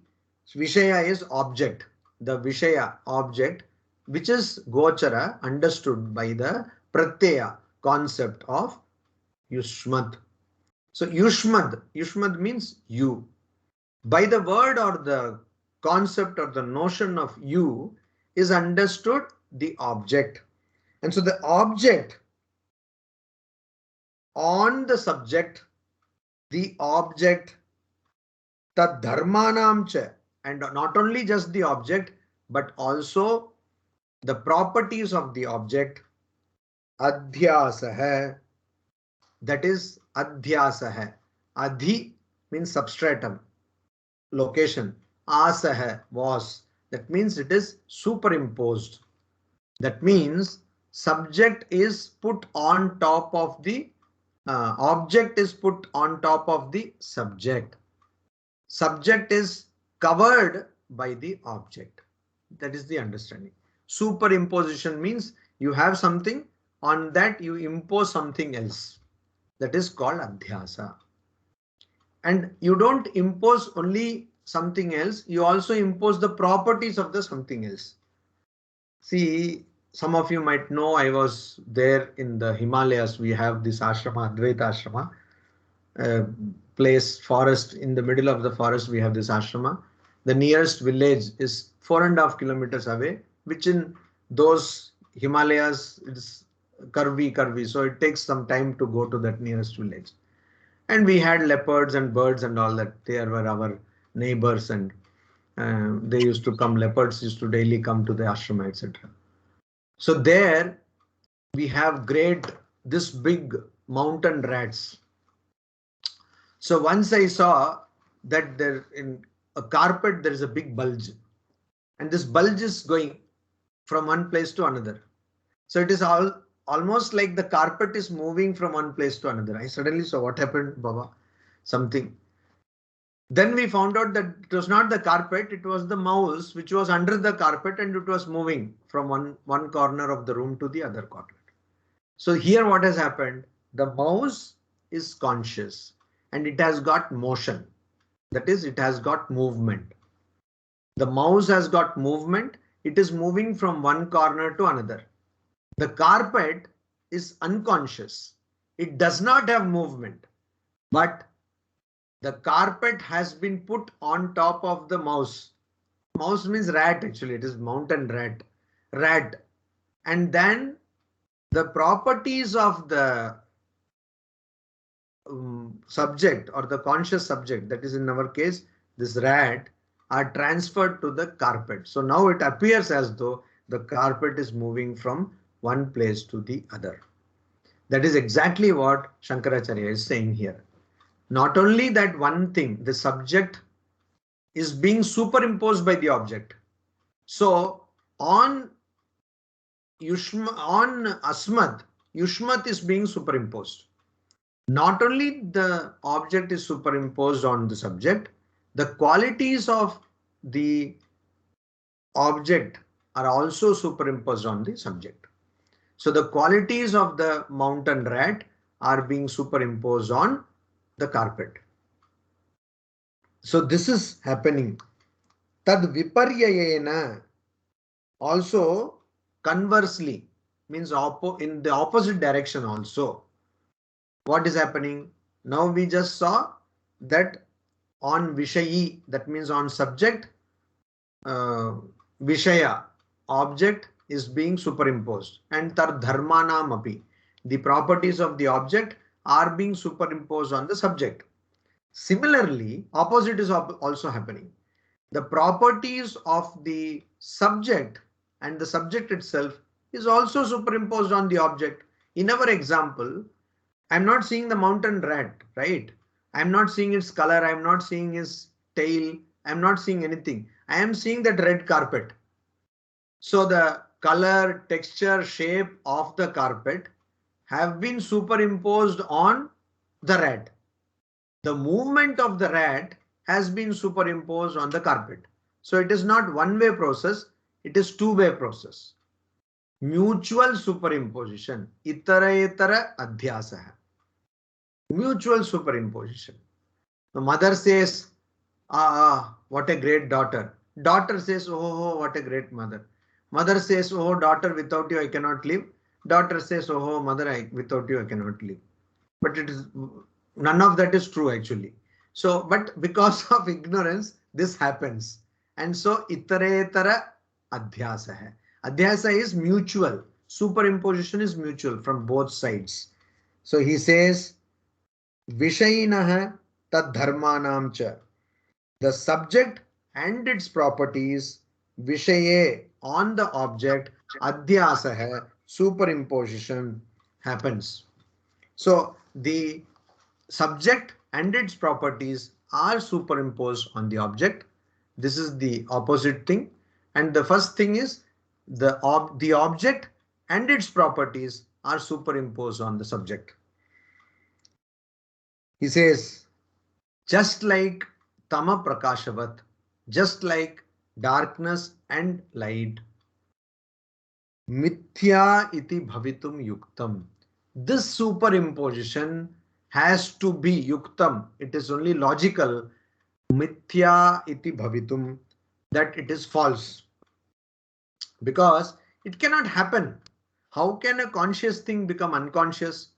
Vishaya is object. The vishaya, object, which is gochara, understood by the pratyaya, concept of yushmad. So yushmad means you. By the word or the concept or the notion of you is understood the object. And so the object on the subject, the object, tad dharmanam cha, and not only just the object, but also the properties of the object, adhyasah, that is adhyasah. Adhi means substratum, location. Asah was, that means it is superimposed. That means subject is put on top of the object is put on top of the subject. Subject is covered by the object. That is the understanding. Superimposition means you have something, on that you impose something else. That is called adhyasa. And you don't impose only something else, you also impose the properties of the something else. See, some of you might know I was there in the Himalayas. We have this ashrama, Advaita ashrama, place, forest, in the middle of the forest we have this ashrama. The nearest village is 4.5 kilometers away, which in those Himalayas is curvy. So it takes some time to go to that nearest village. And we had leopards and birds and all that. They were our neighbors, and they used to come. Leopards used to daily come to the ashrama, etc. So there we have this big mountain rats. So once I saw that there in a carpet there is a big bulge, and this bulge is going from one place to another. So it is almost like the carpet is moving from one place to another. I suddenly saw, what happened, Baba? Something. Then we found out that it was not the carpet, it was the mouse which was under the carpet, and it was moving from one corner of the room to the other corner. So here what has happened? The mouse is conscious and it has got motion. That is, it has got movement. The mouse has got movement. It is moving from one corner to another. The carpet is unconscious. It does not have movement, but the carpet has been put on top of the mouse. Mouse means rat, actually. It is mountain rat. Rat. And then the properties of the subject or the conscious subject, that is in our case, this rat, are transferred to the carpet. So now it appears as though the carpet is moving from one place to the other. That is exactly what Shankaracharya is saying here. Not only that one thing, the subject is being superimposed by the object. So on Asmat, Yushmat is being superimposed. Not only the object is superimposed on the subject, the qualities of the object are also superimposed on the subject. So the qualities of the mountain rat are being superimposed on the carpet. So this is happening. Tad viparyayena, also conversely, means in the opposite direction also. What is happening? Now we just saw that on Vishayi, that means on subject, Vishaya, object is being superimposed, and tar dharmanam api, the properties of the object are being superimposed on the subject. Similarly, opposite is also happening. The properties of the subject and the subject itself is also superimposed on the object. In our example, I'm not seeing the mountain rat, right? I'm not seeing its color. I'm not seeing his tail. I'm not seeing anything. I am seeing that red carpet. So the color, texture, shape of the carpet have been superimposed on the rat. The movement of the rat has been superimposed on the carpet. So it is not one-way process. It is two-way process. Mutual superimposition. Itara adhyasa. Mutual superimposition. The mother says, what a great daughter. Daughter says, oh, what a great mother. Mother says, oh, daughter, without you I cannot live. Daughter says, oh, mother, without you I cannot live. But it is none of that is true actually. So, but because of ignorance, this happens. And so, itaretara adhyasa hai. Adhyasa is mutual. Superimposition is mutual from both sides. So he says, Vishayinaha tad dharmanam cha. The subject and its properties, Vishaye, on the object, adhyasa hai, superimposition happens. So the subject and its properties are superimposed on the object. This is the opposite thing. And the first thing is the object and its properties are superimposed on the subject. He says, just like tama prakashavat, just like darkness and light, mithya iti bhavitum yuktam. This superimposition has to be yuktam. It is only logical. Mithya iti bhavitum, that it is false. Because it cannot happen. How can a conscious thing become unconscious?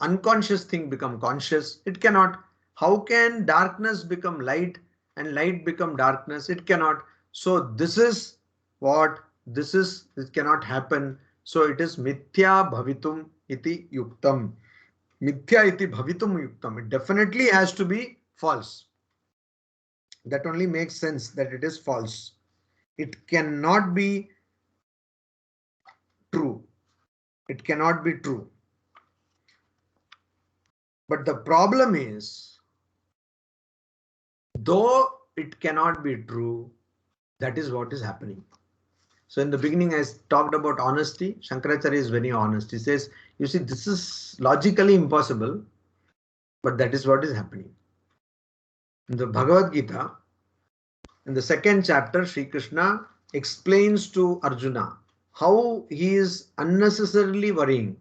Unconscious thing become conscious? It cannot. How can darkness become light and light become darkness? It cannot. So this is what this cannot happen. So it is mithya bhavitum iti yuktam. Mithya iti bhavitum yuktam. It definitely has to be false. That only makes sense that it is false. It cannot be true. It cannot be true. But the problem is, though it cannot be true, that is what is happening. So in the beginning, I talked about honesty. Shankaracharya is very honest. He says, you see, this is logically impossible, but that is what is happening. In the Bhagavad Gita, in the second chapter, Sri Krishna explains to Arjuna how he is unnecessarily worrying,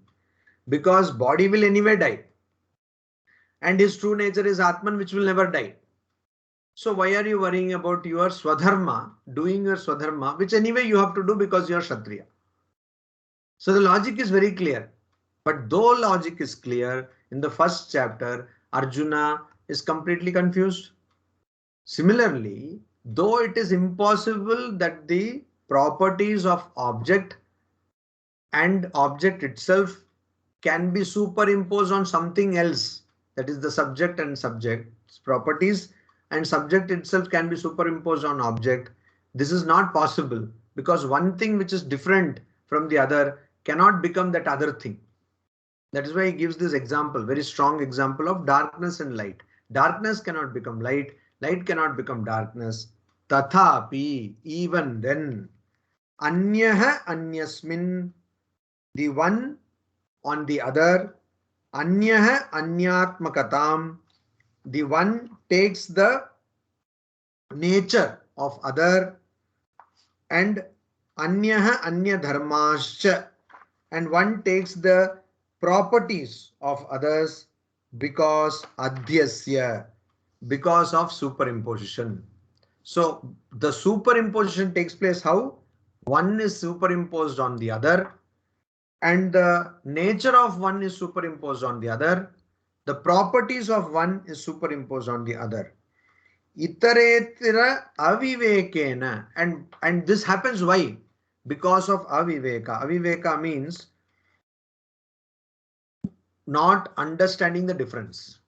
because body will anyway die. And his true nature is Atman, which will never die. So why are you worrying about your Swadharma, doing your Swadharma, which anyway you have to do because you are Kshatriya? So the logic is very clear. But though logic is clear, in the first chapter, Arjuna is completely confused. Similarly, though it is impossible that the properties of object and object itself can be superimposed on something else, that is the subject and subject's properties, and subject itself can be superimposed on object. This is not possible because one thing which is different from the other cannot become that other thing. That is why he gives this example, very strong example of darkness and light. Darkness cannot become light, light cannot become darkness. Tathapi, even then, Anyaha Anyasmin, the one on the other, Anyaha Anyatmakatam, the one takes the nature of other, and Anyaha Anya Dharmascha, and one takes the properties of others because adhyasya, because of superimposition. So the superimposition takes place how? One is superimposed on the other, and the nature of one is superimposed on the other. The properties of one is superimposed on the other. Itaretira avivekena, and this happens why? Because of aviveka. Aviveka means not understanding the difference.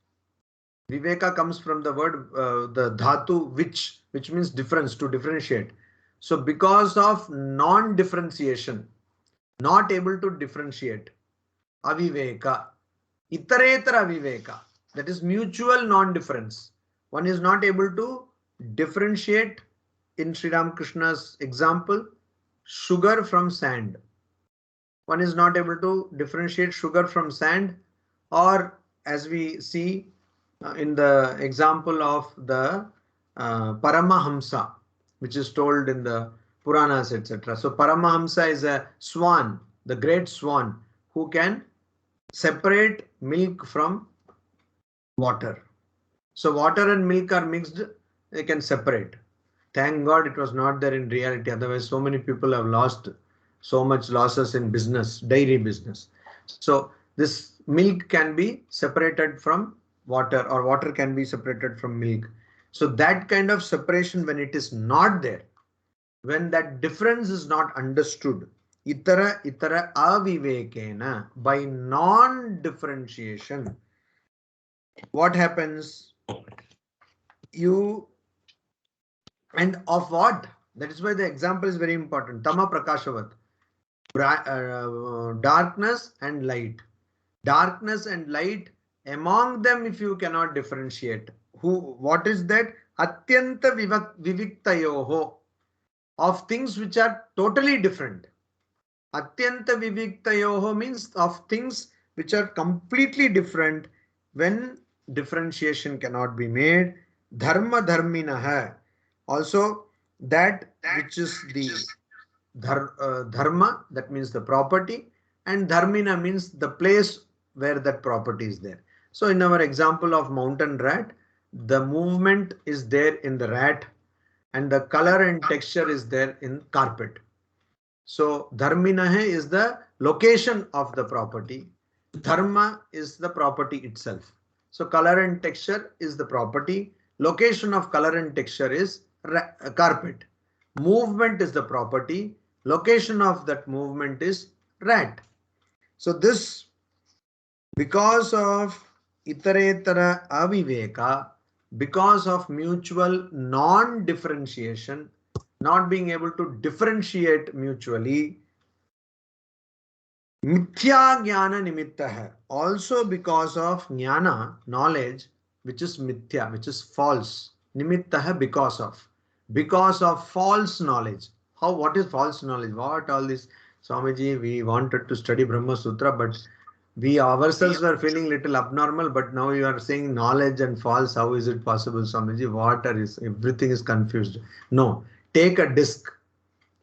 Viveka comes from the word the dhatu which means difference, to differentiate. So because of non-differentiation, not able to differentiate, aviveka, itaretara aviveka, that is mutual non-difference. One is not able to differentiate, in Sri Ramakrishna's example, sugar from sand. One is not able to differentiate sugar from sand, or as we see in the example of the Paramahamsa, which is told in the Puranas, etc. So Paramahamsa is a swan, the great swan, who can separate milk from water. So water and milk are mixed, they can separate. Thank God it was not there in reality. Otherwise, so many people have lost so much losses in business, dairy business. So this milk can be separated from water, or water can be separated from milk. So that kind of separation, when it is not there, when that difference is not understood, itara avivekena, by non-differentiation, what happens? You, and of what? That is why the example is very important. Tama prakashavat, darkness and light. Darkness and light, among them, if you cannot differentiate, what is that? Atyanta viviktayoho, of things which are totally different. Atyanta viviktayoho means of things which are completely different. When differentiation cannot be made, dharma dharminah, also that which is the dharma, that means the property, and dharmina means the place where that property is there. So in our example of mountain rat, the movement is there in the rat, and the color and texture is there in carpet. So dharminahe is the location of the property. Dharma is the property itself. So color and texture is the property. Location of color and texture is carpet. Movement is the property. Location of that movement is rat. So this Because of itaretara aviveka, because of mutual non-differentiation, not being able to differentiate mutually, mithya jnana nimittah, also because of jnana, knowledge, which is mithya, which is false, nimittah, because of false knowledge. How, what is false knowledge? What all this, Swamiji, we wanted to study Brahma Sutra, but we ourselves were feeling little abnormal, but now you are saying knowledge and false. How is it possible, Swamiji? Water is, everything is confused. No, take a disc.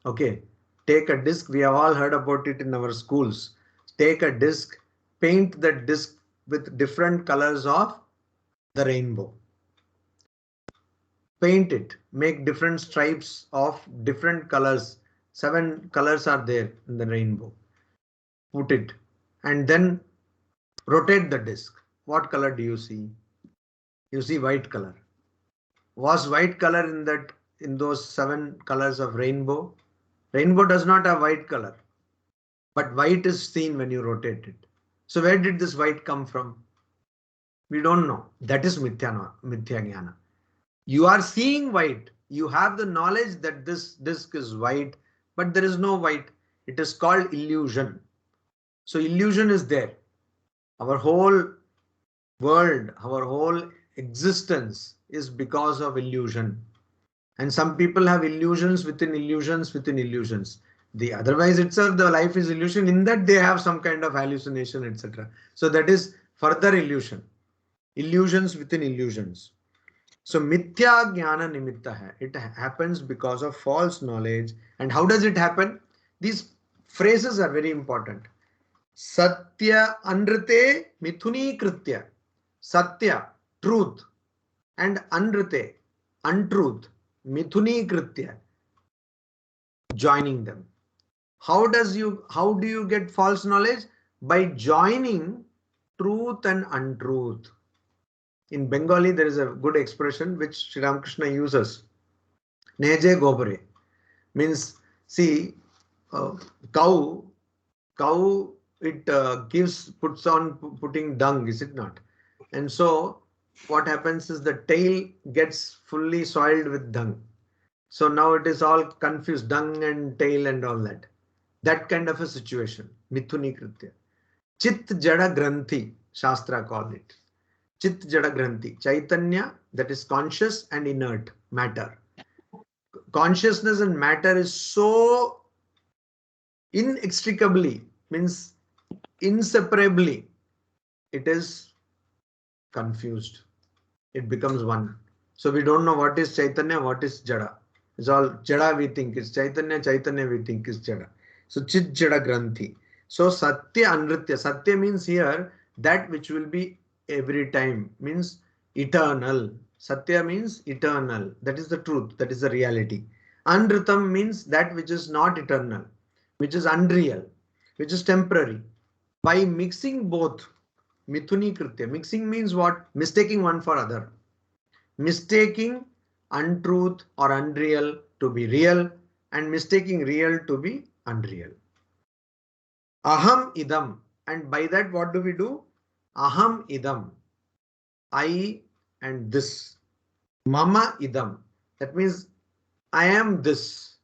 Okay, take a disc. We have all heard about it in our schools. Take a disc, paint the disc with different colors of the rainbow. Paint it, make different stripes of different colors. 7 colors are there in the rainbow. Put it and then rotate the disc. What color do you see? You see white color. Was white color in that, in those 7 colors of rainbow? Rainbow does not have white color, but white is seen when you rotate it. So where did this white come from? We don't know. That is mithya jnana. You are seeing white. You have the knowledge that this disc is white, but there is no white. It is called illusion. So illusion is there. Our whole world, our whole existence is because of illusion. And some people have illusions within illusions within illusions. The otherwise itself the life is illusion. In that they have some kind of hallucination, etc. So that is further illusion. Illusions within illusions. So mithya jnana nimitta hai. It happens because of false knowledge. And how does it happen? These phrases are very important. Satya anrite mithuni kritya. Satya, truth, and anrite, untruth, mithuni kritya, joining them. How do you get false knowledge? By joining truth and untruth. In Bengali, there is a good expression which Sri Ramakrishna uses. Neje gobare means, see, cow, it puts on putting dung, is it not? And so what happens is the tail gets fully soiled with dung. So now it is all confused, dung and tail and all that. That kind of a situation. Mithuni kritya. Chit jada granthi, Shastra call it. Chit jada granthi. Chaitanya, that is conscious and inert matter. Consciousness and matter is so inextricably, means inseparably, it is confused. It becomes one. So we don't know what is Chaitanya, what is Jada. It's all Jada we think is Chaitanya, Chaitanya we think is Jada. So Chit Jada Granthi. So Satya Anritya. Satya means here that which will be every time, means eternal. Satya means eternal. That is the truth. That is the reality. Anritam means that which is not eternal, which is unreal, which is temporary. By mixing both, Mithuni Kritya. Mixing means what? Mistaking one for other. Mistaking untruth or unreal to be real and mistaking real to be unreal. Aham idam. And by that what do we do? Aham idam. I and this. Mama idam. That means I am this.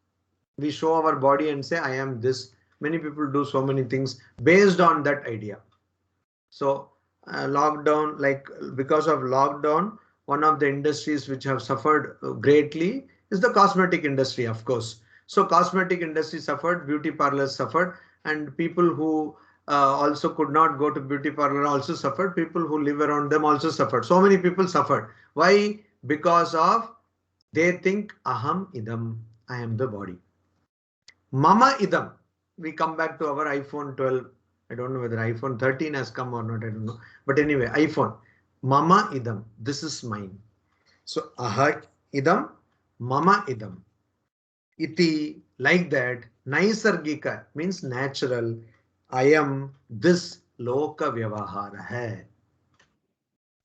We show our body and say I am this. Many people do so many things based on that idea. So lockdown, like because of lockdown, one of the industries which have suffered greatly is the cosmetic industry, of course. So cosmetic industry suffered, beauty parlors suffered, and people who also could not go to beauty parlor also suffered. People who live around them also suffered. So many people suffered. Why? Because of they think aham idam, I am the body. Mama idam. We come back to our iPhone 12. I don't know whether iPhone 13 has come or not. I don't know. But anyway, iPhone. Mama idam. This is mine. So aha idam, mama idam. Iti, like that. Naisargika means natural. I am this loka vyavahara hai.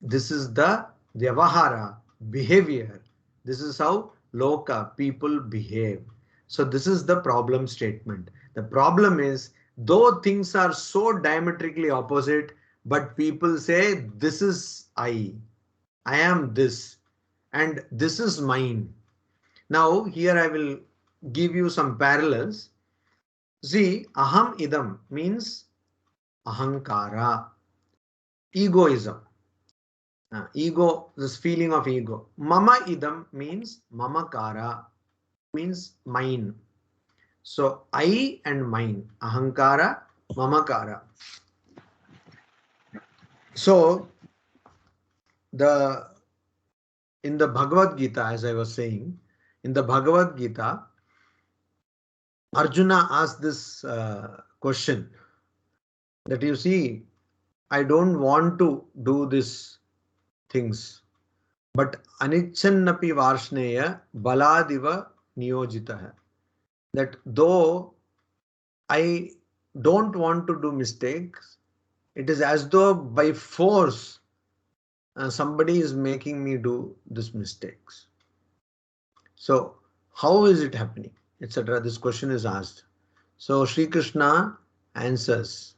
This is the vyavahara, behavior. This is how loka, people behave. So this is the problem statement. The problem is, though things are so diametrically opposite, but people say this is I am this, and this is mine. Now here I will give you some parallels. See, aham idam means ahankara, egoism. Ego, this feeling of ego. Mama idam means mamakara, means mine. So I and mine, ahankara, mamakara. So in the Bhagavad Gita, as I was saying, in the Bhagavad Gita, Arjuna asked this question that, you see, I don't want to do these things, but anichannapi varshneya baladiva niyojitah. That though I don't want to do mistakes, it is as though by force somebody is making me do these mistakes. So how is it happening, etc.? This question is asked. So Sri Krishna answers,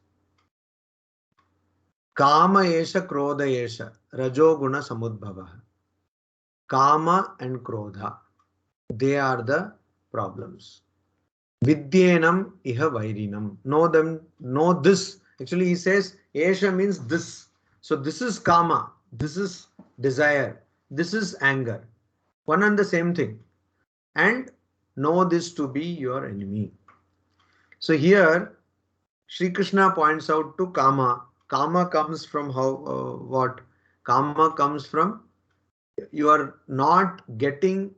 Kama esha krodha esha rajoguna samudbhava. Kama and krodha, they are the problems. Vidyenam iha vairinam. Know them, know this. Actually, he says esha means this. So this is kama, this is desire, this is anger. One and the same thing. And know this to be your enemy. So here Sri Krishna points out to kama. Kama comes from what? Kama comes from you are not getting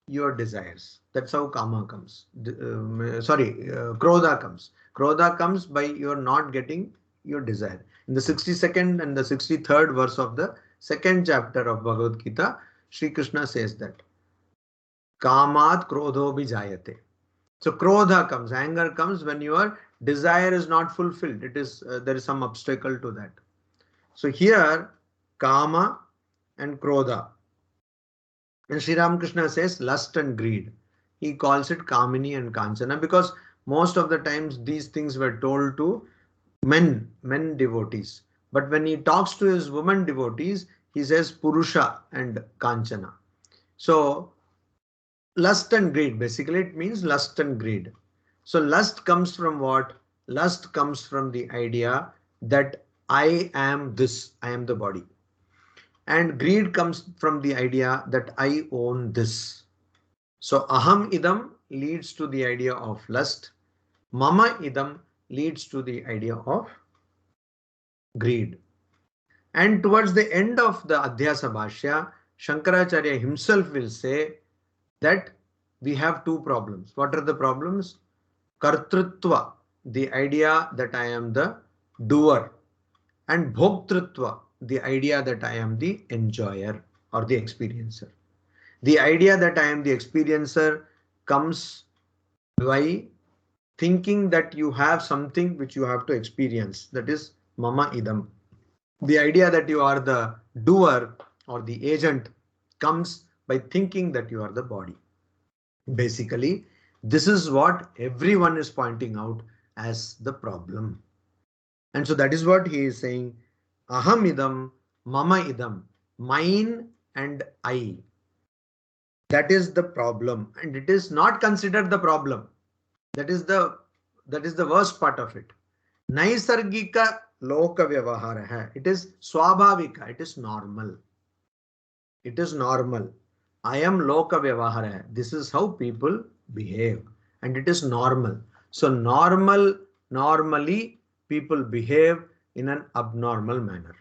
your desires. That's how kama comes. Krodha comes. Krodha comes by you are not getting your desire. In the 62nd and the 63rd verse of the 2nd chapter of Bhagavad Gita, Sri Krishna says that Kamat krodho bijayate. So krodha comes, anger comes when your desire is not fulfilled. It is there is some obstacle to that. So here kama and krodha. And Sri Ramakrishna says lust and greed. He calls it kamini and kanchana because most of the times these things were told to men devotees. But when he talks to his women devotees, he says purusha and kanchana. So lust and greed, basically it means lust and greed. So lust comes from what? Lust comes from the idea that I am this, I am the body. And greed comes from the idea that I own this. So aham idam leads to the idea of lust. Mama idam leads to the idea of greed. And towards the end of the Adhyasa Bhashya, Shankaracharya himself will say that we have two problems. What are the problems? Kartrutva, the idea that I am the doer, and Bhoktrutva, the idea that I am the enjoyer or the experiencer. The idea that I am the experiencer comes by thinking that you have something which you have to experience. That is mama idam. The idea that you are the doer or the agent comes by thinking that you are the body. Basically, this is what everyone is pointing out as the problem. And so that is what he is saying. Aham idam, mama idam, mine and I. That is the problem. And it is not considered the problem. That is the worst part of it. Naisargika loka vyavahara hai. It is swabhavika. It is normal. It is normal. I am loka vyavahara hai. This is how people behave. And it is normal. So normally people behave in an abnormal manner.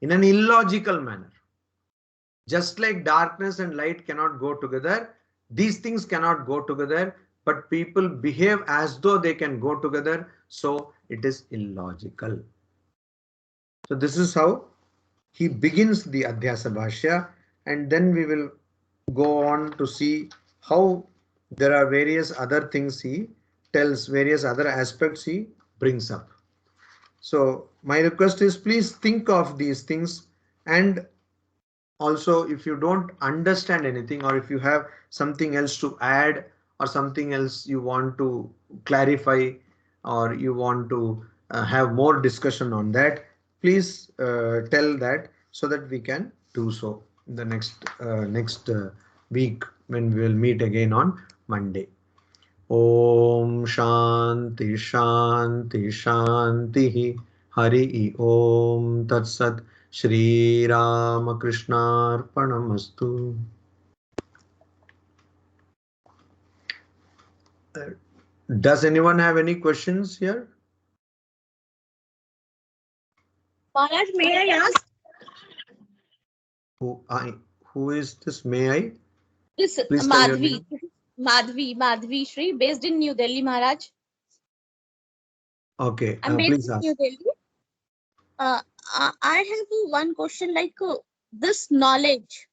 In an illogical manner. Just like darkness and light cannot go together, these things cannot go together, but people behave as though they can go together, so it is illogical. So this is how he begins the Adhyasa Bhashya, and then we will go on to see how there are various other things he tells, various other aspects he brings up. So my request is please think of these things, and also if you don't understand anything or if you have something else to add or something else you want to clarify or you want to have more discussion on that, please tell that so that we can do so in the next week when we will meet again on Monday. Om Shanti Shanti Shanti Hari Om Tat Sat Shri Ramakrishna Arpanamastu. Does anyone have any questions here? Maharaj, may I ask? Who is this? May I? This Please tell your Madhvi. name. Madhvi Shri, based in New Delhi, Maharaj. Okay, I'm based please in New ask. Delhi. I have one question, like this knowledge.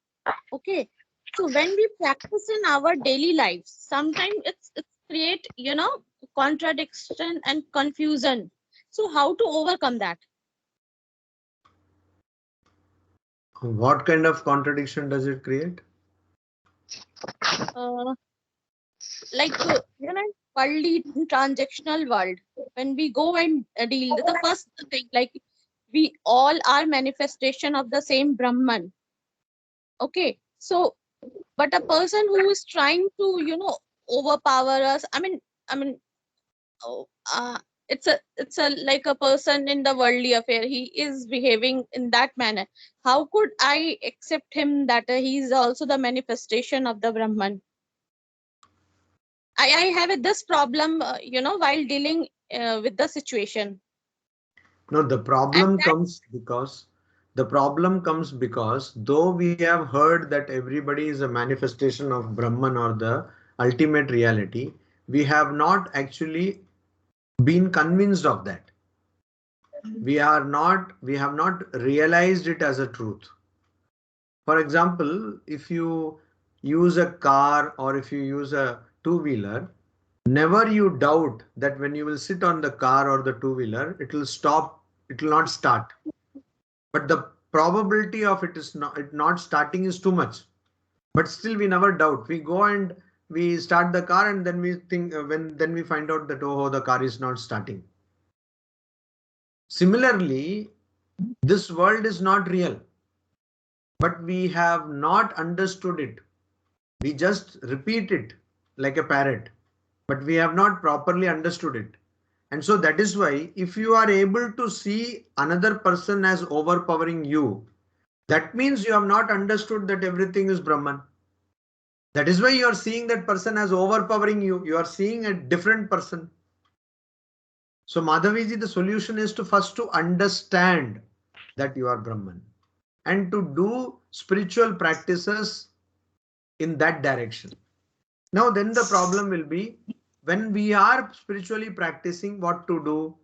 Okay, so when we practice in our daily lives, sometimes it's create contradiction and confusion. So how to overcome that? What kind of contradiction does it create? Uh, like worldly transactional world, when we go and deal the first thing, like we all are manifestation of the same Brahman. Okay, so but a person who is trying to overpower us, I mean oh, it's a like a person in the worldly affair, he is behaving in that manner. How could I accept him that he is also the manifestation of the Brahman? I have this problem, while dealing with the situation. No, And the problem comes because though we have heard that everybody is a manifestation of Brahman or the ultimate reality, we have not actually been convinced of that. We have not realized it as a truth. For example, if you use a car or if you use a two-wheeler, never you doubt that when you will sit on the car or the two-wheeler, it will stop, it will not start. But the probability of it not starting is too much. But still we never doubt. We go and we start the car and then we think then we find out that oh, the car is not starting. Similarly, this world is not real, but we have not understood it. We just repeat it like a parrot, but we have not properly understood it. And so that is why if you are able to see another person as overpowering you, that means you have not understood that everything is Brahman. That is why you are seeing that person as overpowering you. You are seeing a different person. So Madhaviji, the solution is to first to understand that you are Brahman and to do spiritual practices in that direction. Now then the problem will be when we are spiritually practicing what to do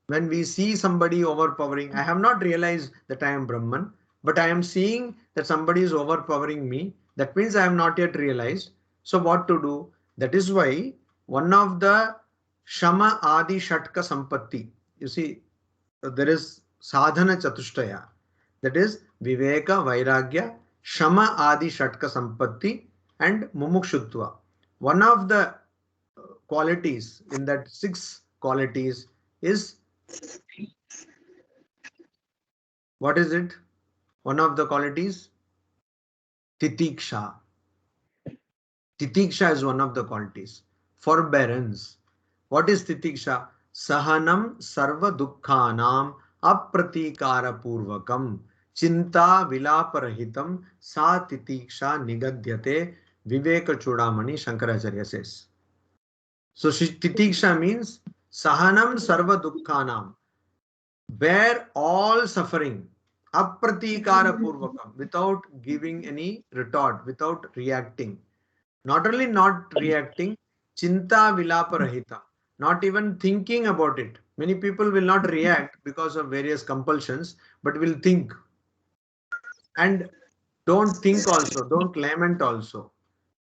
when we see somebody overpowering. I have not realized that I am Brahman, but I am seeing that somebody is overpowering me. That means I have not yet realized. So what to do? That is why one of the Shama Adi Shatka Sampatti, you see, there is Sadhana Chatushtaya. That is Viveka, Vairagya, Shama Adi Shatka Sampatti and Mumukshutva. One of the qualities in that 6 qualities is, what is it? One of the qualities, Titiksha. Titiksha is one of the qualities. Forbearance. What is Titiksha? Sahanam sarva dukkhanam apratikara purvakam chinta vilaparahitam sa titiksha nigadyate Viveka Chudamani Shankaracharya says. So titiksha means sahanam sarva dukkhanam, bear all suffering, apratikara purvakam, without giving any retort, without reacting. Not only not reacting, chinta vilaparahitam, not even thinking about it. Many people will not react because of various compulsions, but will think. And don't think also, don't lament also.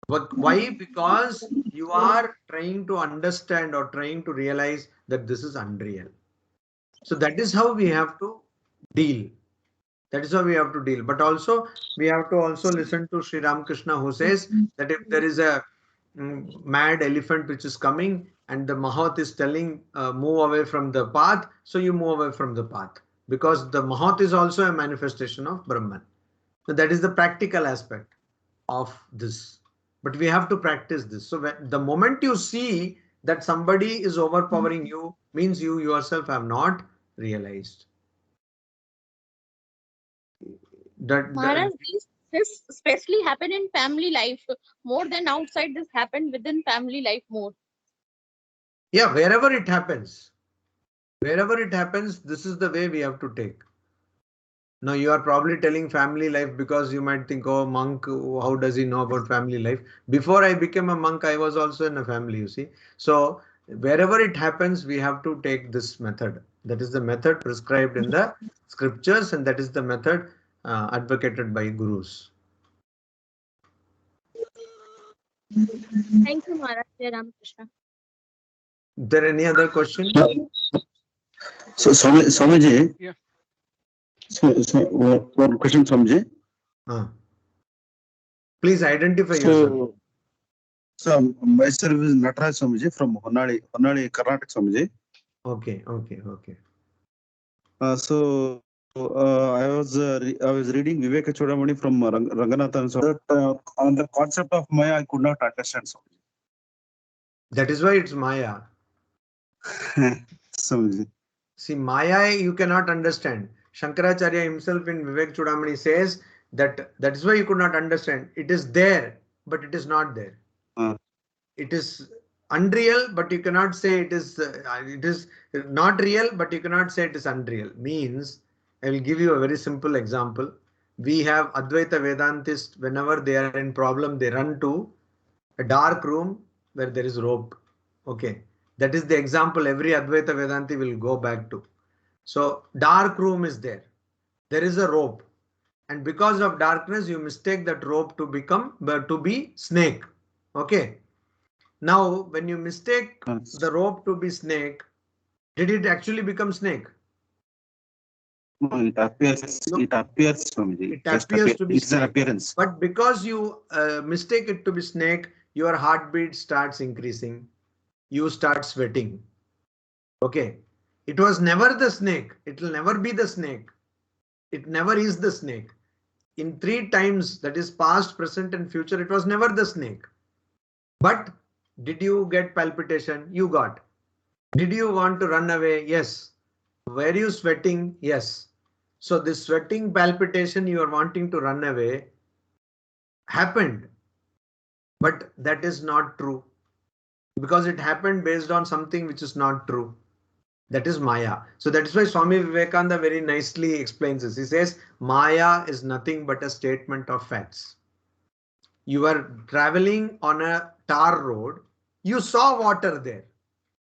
But why? Because you are trying to understand or trying to realize that this is unreal. So that is how we have to deal. That is how we have to deal. But also we have to also listen to Sri Ramakrishna, who says that if there is a mad elephant which is coming and the Mahat is telling move away from the path, so you move away from the path. because the Mahat is also a manifestation of Brahman. So that is the practical aspect of this. But we have to practice this. So the moment you see that somebody is overpowering you, means you yourself have not realized. Maharaj, this especially happen in family life more than outside. This happened within family life more. Yeah, wherever it happens, this is the way we have to take. Now you are probably telling family life because you might think, oh, monk, how does he know about family life? Before I became a monk, I was also in a family, you see. So wherever it happens, we have to take this method. That is the method prescribed in the scriptures, and that is the method advocated by gurus. Thank you, Maharaj. Jai Ramakrishna. Is there any other question? So, Swamiji. Yeah. So one question, Swamiji. Please identify yourself. So myself is Nataraj Swamiji from Honnali, Karnataka, Swamiji. Okay. So I was reading Viveka Chudamani from Ranganathan. So that on the concept of Maya, I could not understand, Swamiji. That is why it's Maya. Swamiji. See, Maya you cannot understand. Shankaracharya himself in Vivek Chudamani says that is why you could not understand. It is there, but it is not there. It is unreal, but you cannot say it is not real, but you cannot say it is unreal. Means, I will give you a very simple example. We have Advaita Vedantists, whenever they are in problem, they run to a dark room where there is rope. Okay. That is the example every Advaita Vedanti will go back to. So dark room is there. There is a rope. And because of darkness, you mistake that rope to be snake. Okay. Now, when you mistake the rope to be snake, did it actually become snake? No, it appears. No. It appears, Swamiji. It appears to be it's snake. an appearance. But because you mistake it to be snake, your heartbeat starts increasing. You start sweating. Okay. It was never the snake. It will never be the snake. It never is the snake. In 3 times, that is past, present, and future, it was never the snake. But did you get palpitation? You got. Did you want to run away? Yes. Were you sweating? Yes. So this sweating, palpitation, you are wanting to run away happened. But that is not true. Because it happened based on something which is not true. That is Maya. So that is why Swami Vivekananda very nicely explains this. He says, Maya is nothing but a statement of facts. You are traveling on a tar road. You saw water there.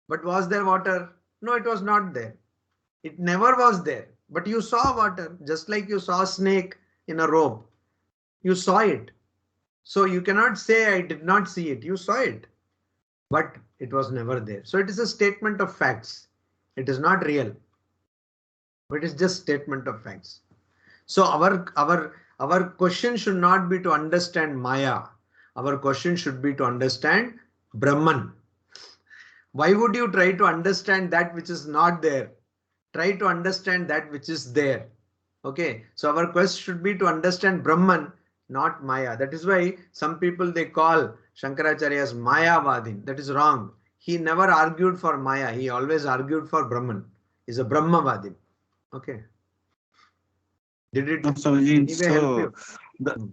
But was there water? No, it was not there. It never was there. But you saw water, just like you saw a snake in a rope. You saw it. So you cannot say I did not see it. You saw it. But it was never there. So it is a statement of facts. It is not real. But it is just statement of facts. So our question should not be to understand Maya. Our question should be to understand Brahman. Why would you try to understand that which is not there? Try to understand that which is there. Okay. So our quest should be to understand Brahman, not Maya. That is why some people they call Shankaracharya as Mayavadin. That is wrong. He never argued for Maya. He always argued for Brahman. He's a Brahmavadin. Okay. Did it Swamiji, help you?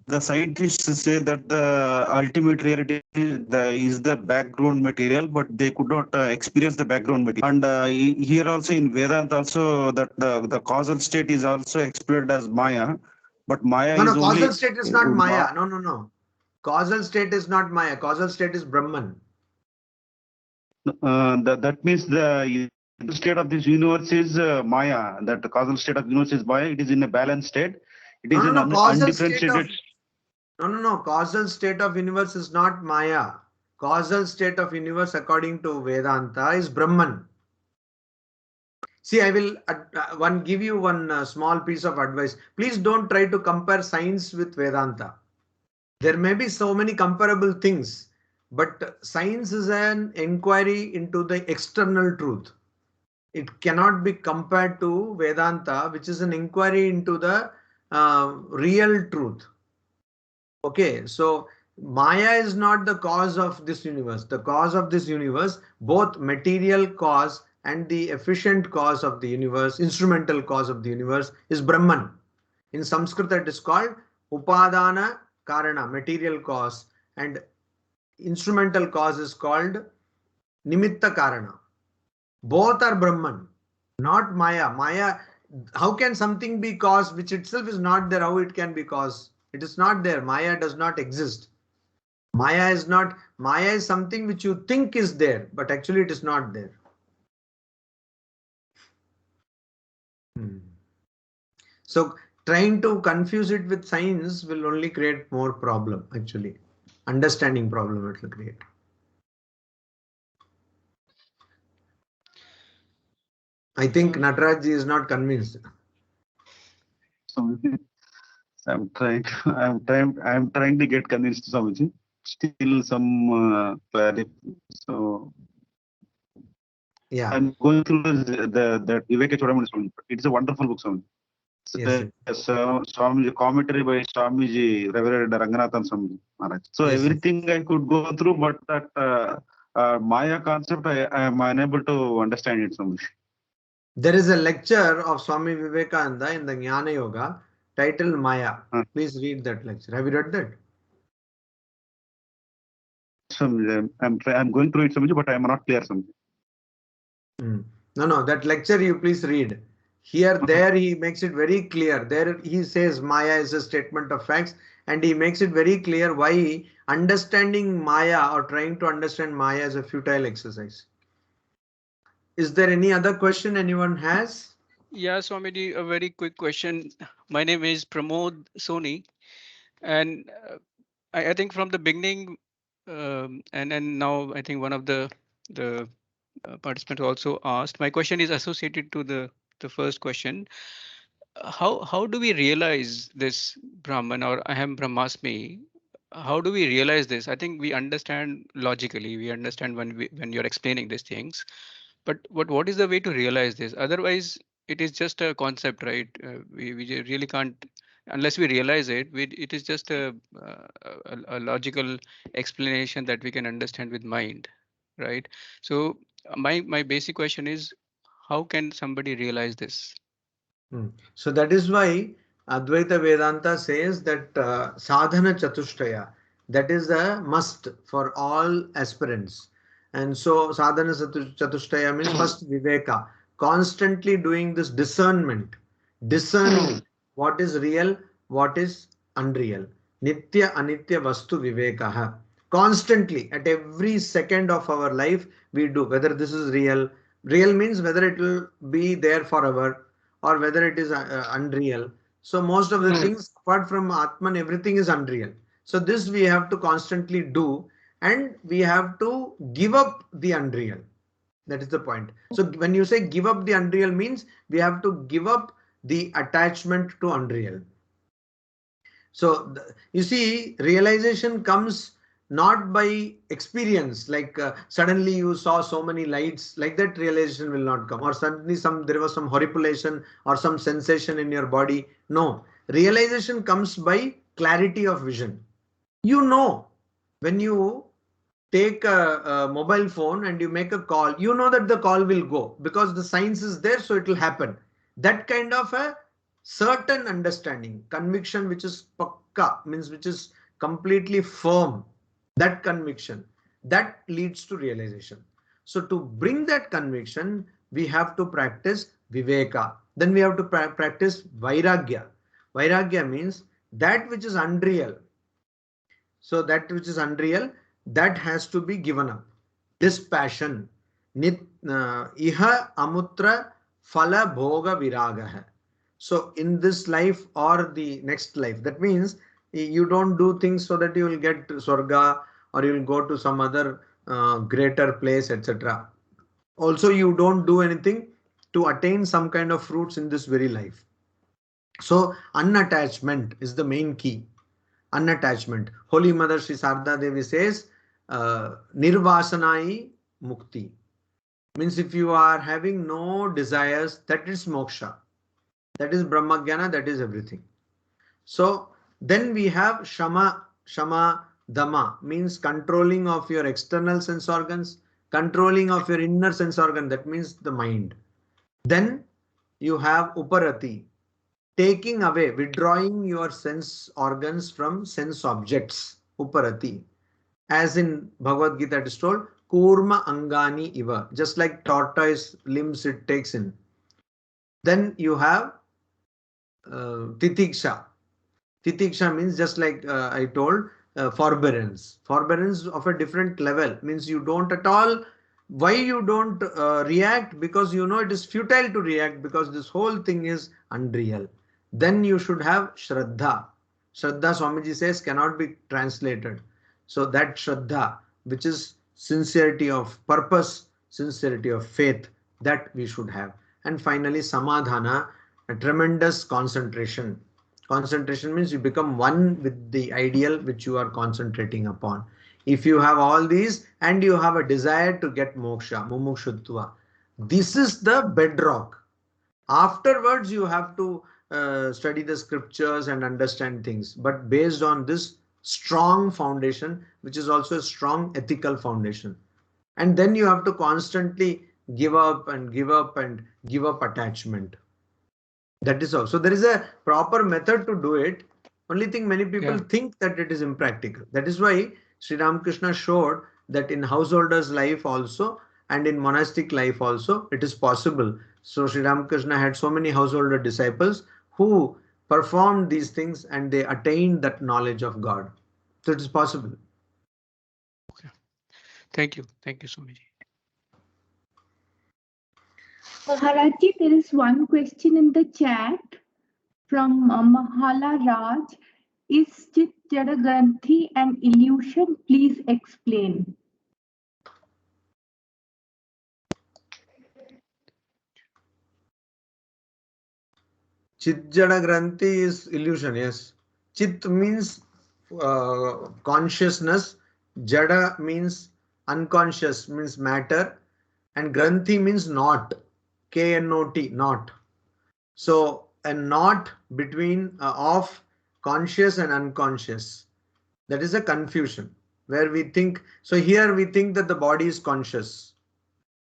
The scientists say that the ultimate reality is the background material, but they could not experience the background material. And here also in Vedanta also that the causal state is also explained as Maya, but Maya is causal only. State is not Maya. No. Causal state is not Maya. Causal state is Brahman. That means the state of this universe is Maya. That the causal state of the universe is Maya. It is in a balanced state. It is undifferentiated. No. Causal state of universe is not Maya. Causal state of universe according to Vedanta is Brahman. See, I will give you one small piece of advice. Please don't try to compare science with Vedanta. There may be so many comparable things, but science is an inquiry into the external truth. it cannot be compared to Vedanta, which is an inquiry into the real truth. Okay, so Maya is not the cause of this universe. The cause of this universe, both material cause and the efficient cause of the universe, instrumental cause of the universe, is Brahman. In Sanskrit, it is called Upadana Karana, material cause, and instrumental cause is called Nimitta Karana. Both are Brahman, not Maya. Maya, how can something be cause which itself is not there? How it can be cause? It is not there. Maya does not exist. Maya is not, Maya is something which you think is there, but actually it is not there. So trying to confuse it with science will only create more problem, actually. Understanding problem it will create. I think Nataraj is not convinced. I'm trying to get convinced, Swamiji. Still some clarity. So Yeah. I'm going through the Viveka Chodamani. It's a wonderful book, Swamiji. Yes. Swamiji, commentary by Swamiji, Reverend Ranganathan Swamiji Maharaj. So Yes, everything I could go through, but that Maya concept, I am unable to understand it, Swamiji. There is a lecture of Swami Vivekananda in the Jnana Yoga titled Maya. Please read that lecture. Have you read that? I'm going through it, Swamiji, but I am not clear, Swamiji. No, that lecture you please read. Here, there he makes it very clear. There he says Maya is a statement of facts, and he makes it very clear why understanding Maya or trying to understand Maya is a futile exercise. Is there any other question anyone has? Yeah, Swamiji, a very quick question. My name is Pramod Soni, and I think from the beginning, and now I think one of the participants also asked. My question is associated to the first question. How do we realize this Brahman or Aham Brahmasmi? How do we realize this? I think we understand logically. We understand when you're explaining these things, but what is the way to realize this? Otherwise, it is just a concept, right? We really can't unless we realize it. It is just a logical explanation that we can understand with mind, right? So my basic question is, how can somebody realize this? So that is why Advaita Vedanta says that sadhana chatushtaya, that is a must for all aspirants. And so sadhana chatushtaya means first viveka, constantly doing this discernment, discerning what is real, what is unreal. Nitya anitya vastu vivekaha. Constantly at every second of our life we do, whether this is real. Real means whether it will be there forever or whether it is unreal. So most of the things apart from Atman, everything is unreal. So this we have to constantly do, and we have to give up the unreal. That is the point. So when you say give up the unreal means we have to give up the attachment to unreal. So you see, realization comes not by experience, like suddenly you saw so many lights, like that realization will not come, or suddenly there was some horripilation or some sensation in your body. No, realization comes by clarity of vision. You know, when you take a mobile phone and you make a call, you know that the call will go because the science is there, so it will happen. That kind of a certain understanding, conviction, which is pakka, means which is completely firm, that conviction, that leads to realization. So to bring that conviction, we have to practice viveka. Then we have to practice vairagya. Vairagya means that which is unreal. So that which is unreal, that has to be given up. Dispassion. Iha amutra phala bhoga viragaha. So in this life or the next life, that means you don't do things so that you will get Swarga or you will go to some other greater place, etc. Also, you don't do anything to attain some kind of fruits in this very life. So unattachment is the main key. Unattachment. Holy Mother Sri Sarda Devi says, Nirvasanai Mukti. Means if you are having no desires, that is moksha. That is Brahmagyana, that is everything. So then we have Shama, Dama, means controlling of your external sense organs, controlling of your inner sense organ, that means the mind. Then you have Uparati, taking away, withdrawing your sense organs from sense objects, Uparati. As in Bhagavad Gita it is told, Kurma Angani Iva, just like tortoise limbs it takes in. Then you have Titiksha. Titiksha means just like I told, forbearance. Forbearance of a different level means you don't at all. Why you don't react? Because you know it is futile to react because this whole thing is unreal. Then you should have Shraddha. Shraddha, Swamiji says, cannot be translated. So that Shraddha, which is sincerity of purpose, sincerity of faith, that we should have. And finally, Samadhana, a tremendous concentration. Concentration means you become one with the ideal which you are concentrating upon. If you have all these and you have a desire to get moksha, mumukshutva, this is the bedrock. Afterwards, you have to study the scriptures and understand things. But based on this strong foundation, which is also a strong ethical foundation. And then you have to constantly give up and give up and give up attachment. That is all. So there is a proper method to do it. Only thing many people think that it is impractical. That is why Sri Ramakrishna showed that in householder's life also and in monastic life also it is possible. So Sri Ramakrishna had so many householder disciples who performed these things and they attained that knowledge of God. So it is possible. Okay. Thank you. Thank you so much. Maharaji, there is one question in the chat from Mahala Raj. Is Chit Jada Granthi an illusion? Please explain. Chit Jada Granthi is illusion, yes. Chit means consciousness, Jada means unconscious, means matter, and Granthi means knot, K-N-O-T, knot. So a knot between of conscious and unconscious. That is a confusion where we think. So here we think that the body is conscious.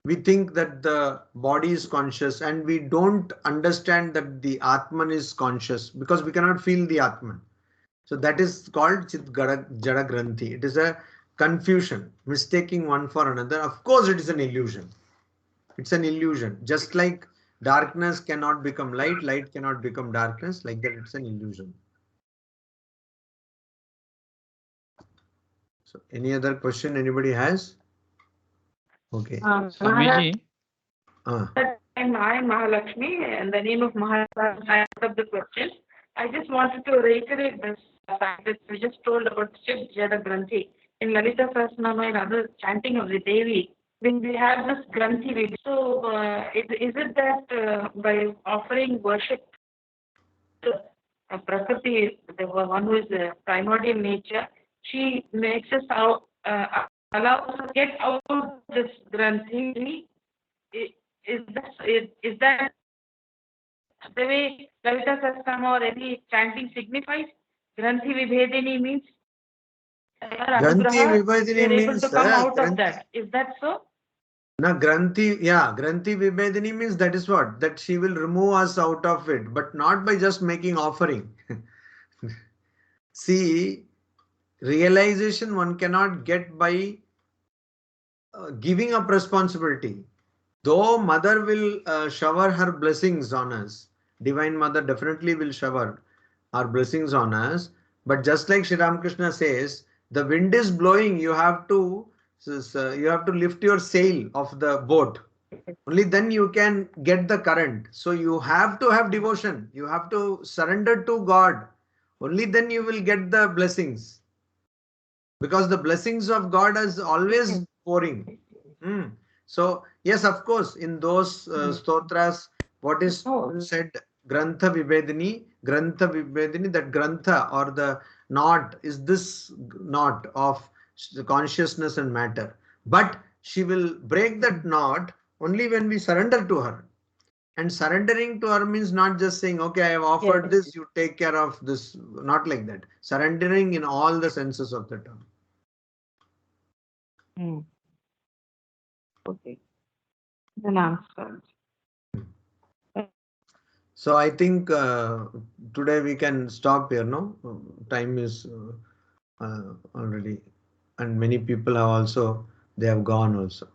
We think that the body is conscious and we don't understand that the Atman is conscious because we cannot feel the Atman. So that is called Chit Jada Granthi. It is a confusion, mistaking one for another. Of course, it is an illusion. It's an illusion. Just like darkness cannot become light, light cannot become darkness, like that it's an illusion. So any other question anybody has? Okay. Swamiji. I'm Mahalakshmi, in the name of Maharaj, I have the question. I just wanted to reiterate this fact that we just told about Chit Jada Granthi. In Lalita Sahasranama and other chanting of the Devi, when we have this Granthi, so is it that by offering worship to Prakriti, the one who is the primordial nature, she makes us out, allows us to get out of this Granthi? Is that the way Lalita Sahasranama or any chanting signifies? Granthi Vibhedini means Granthi Vibhedini means able to come out of that. Is that so? Na Granthi, yeah, Granthi Vibhedini means that is what? That she will remove us out of it, but not by just making offering. See, realization one cannot get by giving up responsibility. Though Mother will shower her blessings on us, Divine Mother definitely will shower her blessings on us. But just like Sri Ramakrishna says, the wind is blowing, you have to lift your sail of the boat. Only then you can get the current. So you have to have devotion. You have to surrender to God. Only then you will get the blessings. Because the blessings of God is always pouring. So yes, of course, in those stotras, what is said, Grantha Vibhedini, that Grantha or the knot is this knot of consciousness and matter. But she will break that knot only when we surrender to her. And surrendering to her means not just saying, okay, I have offered Yes. this, you take care of this. Not like that. Surrendering in all the senses of the term. Okay. Then answered. So I think today we can stop here. No, time is already, and many people have also, they have gone also.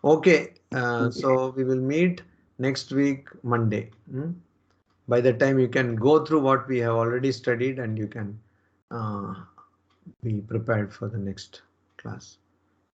Okay, so we will meet next week Monday. By the time you can go through what we have already studied, and you can be prepared for the next class.